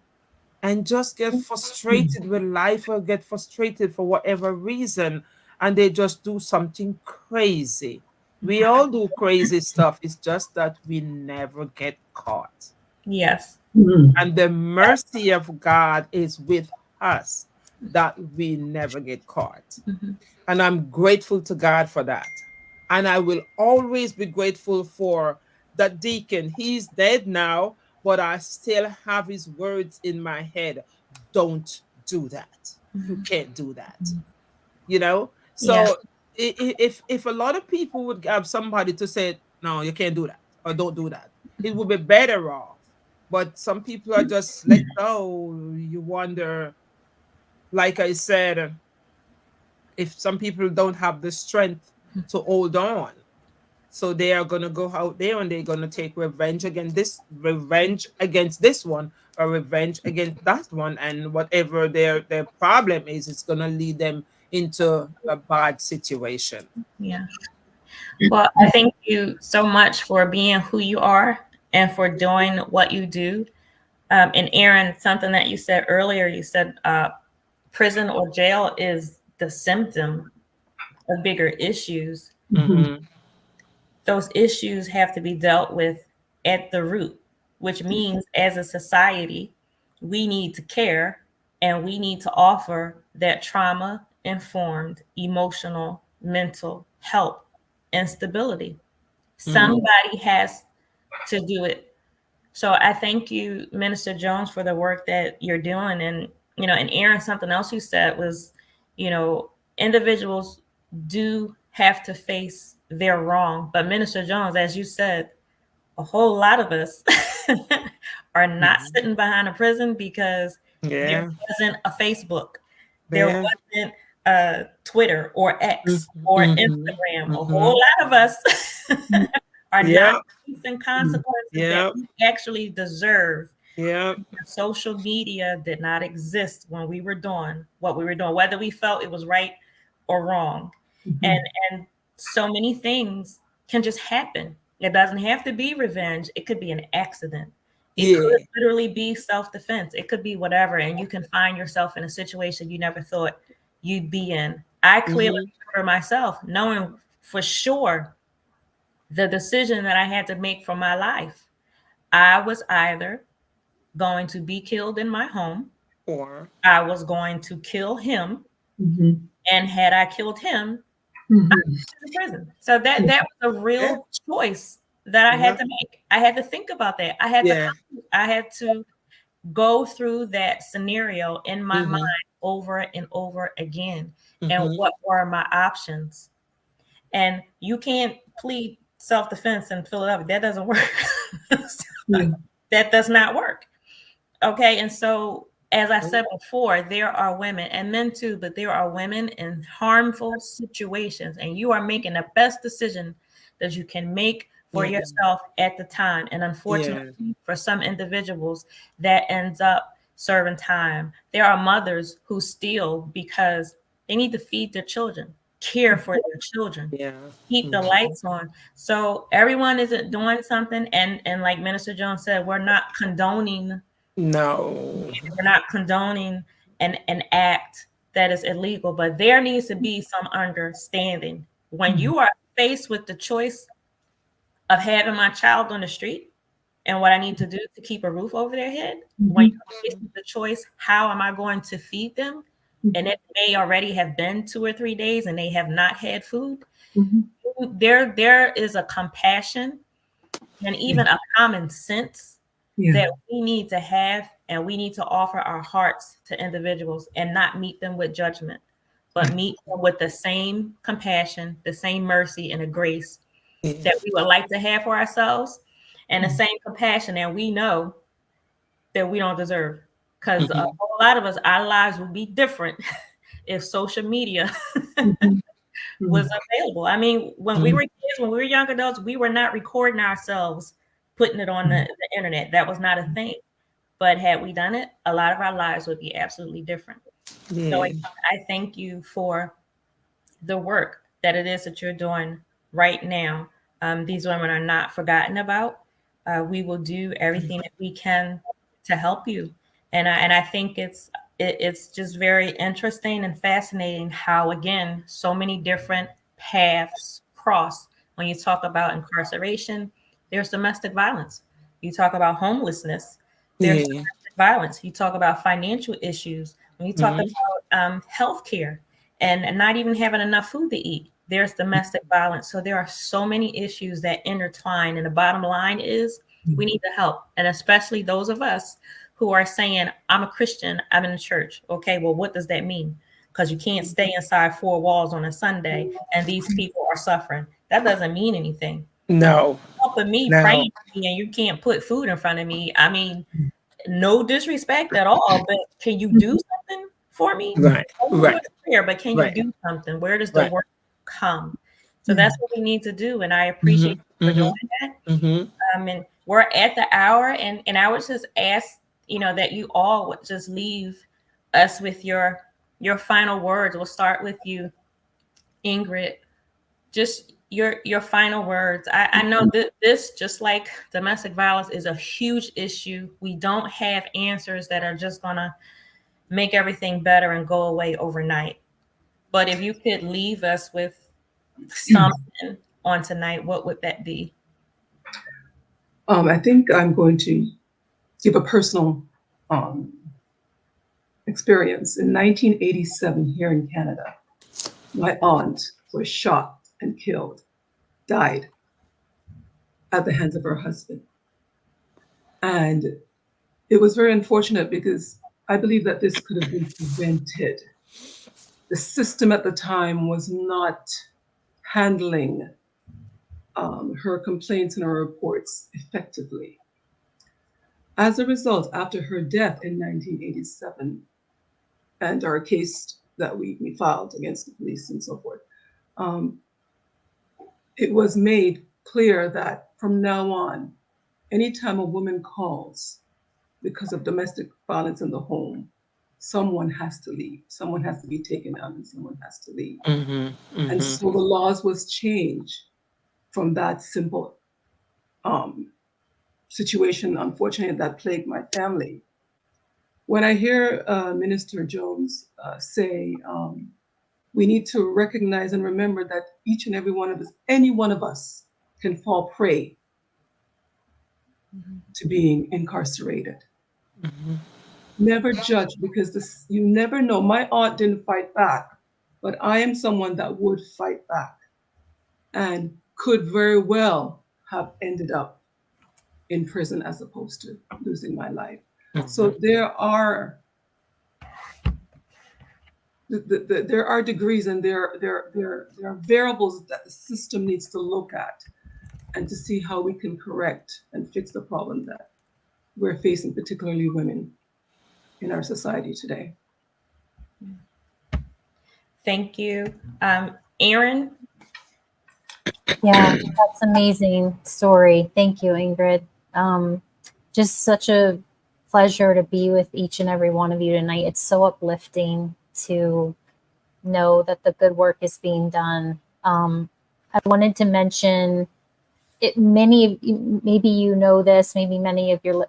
and just get frustrated with life or get frustrated for whatever reason, and they just do something crazy. We all do crazy stuff. It's just that we never get caught. Yes. And the mercy of God is with us that we never get caught. Mhm. And I'm grateful to God for that. And I will always be grateful for that deacon. He's dead now, but I still have his words in my head. Don't do that. You Mhm. can't do that. You know? Yeah. So if a lot of people would have somebody to say, no, you can't do that, or don't do that, it would be better off. But some people are just let go. You wonder, like I said, if some people don't have the strength to hold on, so they are gonna go out there and they're gonna take revenge against this one, or revenge against that one, and whatever their problem is, it's gonna lead them into a bad situation. Yeah. Well, I thank you so much for being who you are and for doing what you do. And Erin, something that you said earlier, you said prison or jail is the symptom of bigger issues. Mm-hmm. Those issues have to be dealt with at the root, which means as a society, we need to care and we need to offer that trauma informed emotional, mental help and stability. Mm-hmm. Somebody has to do it. So I thank you, Minister Jones, for the work that you're doing. And, and Erin, something else you said was, individuals do have to face their wrong. But Minister Jones, as you said, a whole lot of us are not Mm-hmm. sitting behind a prison because there Yeah. wasn't a Facebook, there Yeah. wasn't Twitter or X or Mm-hmm. Instagram. A Mm-hmm. whole lot of us are not Yeah. facing consequences that Yeah. we actually deserve. Yeah. Social media did not exist when we were doing what we were doing, whether we felt it was right or wrong. And so many things can just happen. It doesn't have to be revenge. It could be an accident. It could Yeah. literally be self-defense. It could be whatever. And you can find yourself in a situation you never thought you'd be in. I clearly Mm-hmm. remember myself knowing for sure the decision that I had to make for my life. I was either going to be killed in my home, Or I was going to kill him, and had I killed him, in prison. So that was a yeah. real choice that I had Yeah. to make. I had to think about that. Yeah. I had to go through that scenario in my mind Mm-hmm. over and over again. And Mm-hmm. what were my options? And you can't plead self-defense in Philadelphia. That doesn't work. That does not work. Okay. And so, as I said before, there are women and men too, but there are women in harmful situations, and you are making the best decision that you can make for Yeah. yourself at the time. And Yeah. unfortunately, for some individuals, that ends up serving time. There are mothers who steal because they need to feed their children, care for their children, Yeah. keep the lights on. So everyone isn't doing something. And like Minister Jones said, we're not condoning No. an act that is illegal, but there needs to be some understanding. When you are faced with the choice of having my child on the street and what I need to do to keep a roof over their head, when you're faced with the choice, how am I going to feed them? And it may already have been 2 or 3 days and they have not had food. There is a compassion and even a common sense that we need to have, and we need to offer our hearts to individuals and not meet them with judgment, but meet them with the same compassion, the same mercy, and a grace that we would like to have for ourselves, and the same compassion that we know that we don't deserve. Because a whole lot of us, our lives would be different if social media was available. I mean, when we were kids, when we were young adults, we were not recording ourselves, putting it on the internet. That was not a thing. But had we done it, a lot of our lives would be absolutely different. So I thank you for the work that it is that you're doing right now. These women are not forgotten about. We will do everything that we can to help you. And I think it's just very interesting and fascinating how, again, so many different paths cross. When you talk about incarceration, there's domestic violence. You talk about homelessness, there's domestic violence. You talk about financial issues. When you talk about healthcare and not even having enough food to eat, there's domestic violence. So there are so many issues that intertwine. And the bottom line is we need the help. And especially those of us who are saying, I'm a Christian, I'm in the church. Okay, well, what does that mean? Because you can't stay inside four walls on a Sunday and these people are suffering. That doesn't mean anything. No. Helping me, praying for me, and you can't put food in front of me. I mean, no disrespect at all, but can you do something for me? Right. Prayer, but can you do something? Where does the work come? So that's what we need to do. And I appreciate you for doing that. And we're at the hour, and I would just ask, that you all would just leave us with your final words. We'll start with you, Ingrid. Just your final words. I know that this, just like domestic violence, is a huge issue. We don't have answers that are just gonna make everything better and go away overnight. But if you could leave us with something on tonight, what would that be? I think I'm going to give a personal experience. In 1987, here in Canada, my aunt was shot and killed, died at the hands of her husband. And it was very unfortunate because I believe that this could have been prevented. The system at the time was not handling her complaints and her reports effectively. As a result, after her death in 1987, and our case that we filed against the police and so forth, it was made clear that from now on, anytime a woman calls because of domestic violence in the home, someone has to leave. Someone has to be taken out and someone has to leave. And so the laws was changed from that simple situation, unfortunately, that plagued my family. When I hear Minister Jones say, we need to recognize and remember that each and every one of us, any one of us, can fall prey to being incarcerated. Never judge, because you never know. My aunt didn't fight back, but I am someone that would fight back and could very well have ended up in prison as opposed to losing my life. So there are there are degrees and there are variables that the system needs to look at and to see how we can correct and fix the problem that we're facing, particularly women in our society today. Thank you. Erin? Yeah, that's amazing story. Thank you, Ingrid. Just such a pleasure to be with each and every one of you tonight. It's so uplifting to know that the good work is being done. I wanted to mention it. Maybe you know this. Maybe many of the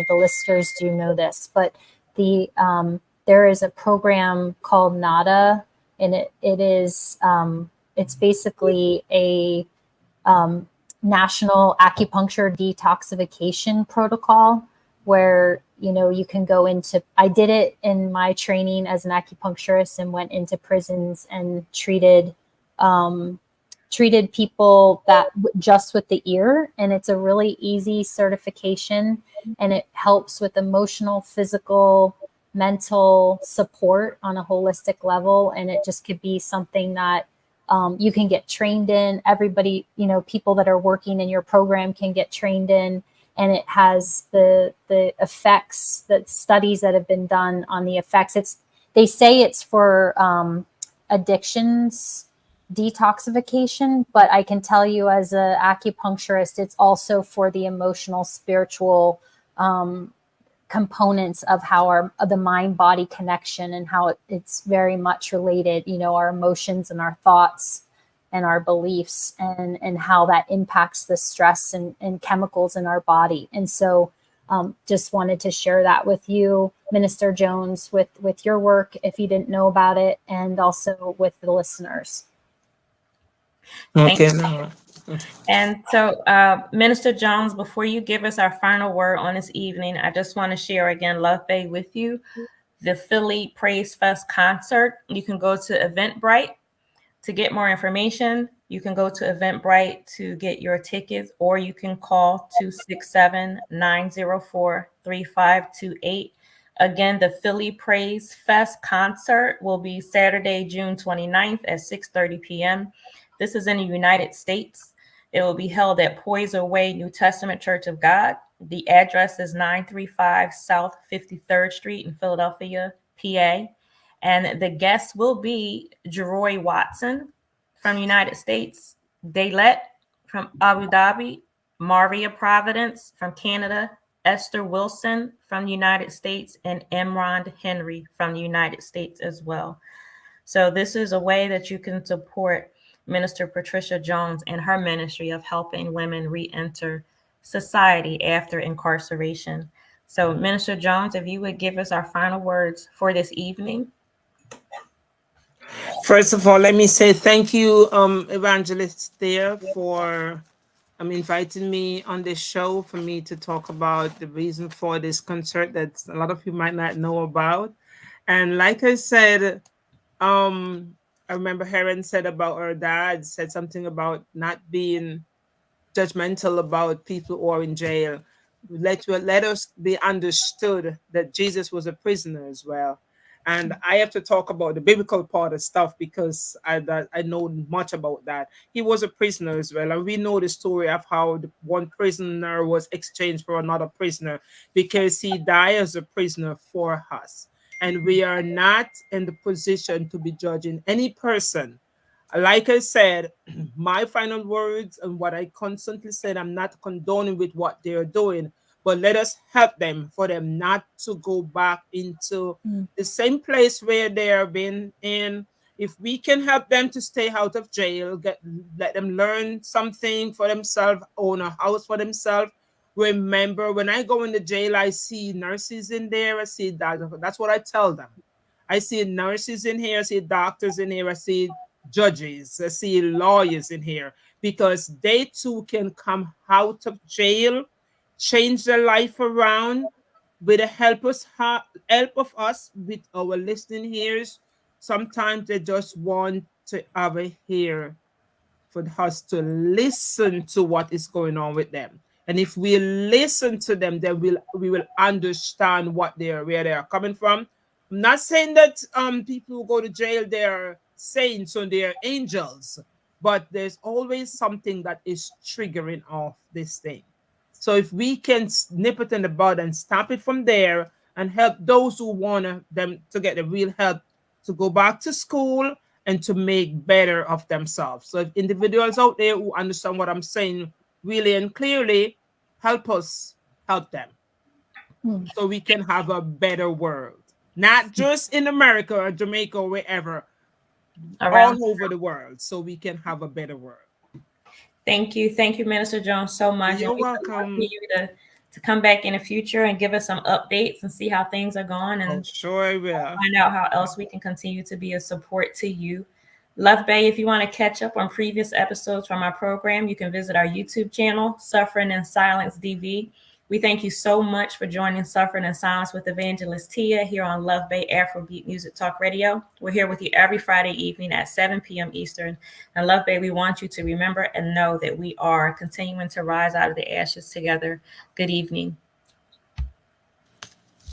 listeners do know this. But there is a program called NADA, and it is it's basically a national acupuncture detoxification protocol where you can go into. I did it in my training as an acupuncturist and went into prisons and treated people that just with the ear, and it's a really easy certification, and it helps with emotional, physical, mental support on a holistic level. And it just could be something that you can get trained in. Everybody, people that are working in your program can get trained in. And it has the effects, the studies that have been done on the effects. They say it's for addictions detoxification, but I can tell you as an acupuncturist, it's also for the emotional, spiritual components of how the mind-body connection and how it's very much related, our emotions and our thoughts and our beliefs and how that impacts the stress and chemicals in our body. And so just wanted to share that with you, Minister Jones, with your work, if you didn't know about it, and also with the listeners. Okay. And so, Minister Jones, before you give us our final word on this evening, I just want to share again, Love Bay, with you, the Philly Praise Fest concert. You can go to Eventbrite to get more information. You can go to Eventbrite to get your tickets, or you can call 267-904-3528. Again, the Philly Praise Fest concert will be Saturday, June 29th at 6:30 p.m. This is in the United States. It will be held at Poyser Way New Testament Church of God. The address is 935 South 53rd Street in Philadelphia, PA. And the guests will be Jeroy Watson from the United States, Daylet from Abu Dhabi, Maria Providence from Canada, Esther Wilson from the United States, and Imran Henry from the United States as well. So this is a way that you can support Minister Patricia Jones and her ministry of helping women re-enter society after incarceration. So Minister Jones, if you would give us our final words for this evening. First of all, let me say thank you, Evangelist Thea, for inviting me on this show for me to talk about the reason for this concert that a lot of you might not know about. And like I said, I remember Erin said about her dad, said something about not being judgmental about people who are in jail. Let us be understood that Jesus was a prisoner as well. And I have to talk about the biblical part of stuff because I know much about that. He was a prisoner as well. And we know the story of how the one prisoner was exchanged for another prisoner because he died as a prisoner for us. And we are not in the position to be judging any person. Like I said, my final words and what I constantly said, I'm not condoning with what they're doing, but let us help them for them not to go back into the same place where they have been in. If we can help them to stay out of jail, let them learn something for themselves, own a house for themselves. Remember, when I go into jail, I see nurses in there. I see that. That's what I tell them. I see nurses in here. I see doctors in here. I see judges. I see lawyers in here because they too can come out of jail, change their life around with the help of us with our listening ears. Sometimes they just want to have a ear for us to listen to what is going on with them. And if we listen to them, then we will understand where they are coming from. I'm not saying that people who go to jail, they're saints or they're angels, but there's always something that is triggering off this thing. So if we can nip it in the bud and stop it from there and help those who want them to get the real help to go back to school and to make better of themselves. So if individuals out there who understand what I'm saying really and clearly, help us help them so we can have a better world. Not just in America or Jamaica or wherever, all over the world, so we can have a better world. Thank you, Minister Jones, so much. You're welcome. For you to come back in the future and give us some updates and see how things are going, and sure I will. Find out how else we can continue to be a support to you. Love Bay, if you want to catch up on previous episodes from our program, you can visit our YouTube channel, Suffering in Silence DV. We thank you so much for joining Suffering in Silence with Evangelist Tia here on Love Bay Afrobeat Music Talk Radio. We're here with you every Friday evening at 7 p.m. Eastern. And Love Bay, we want you to remember and know that we are continuing to rise out of the ashes together. Good evening.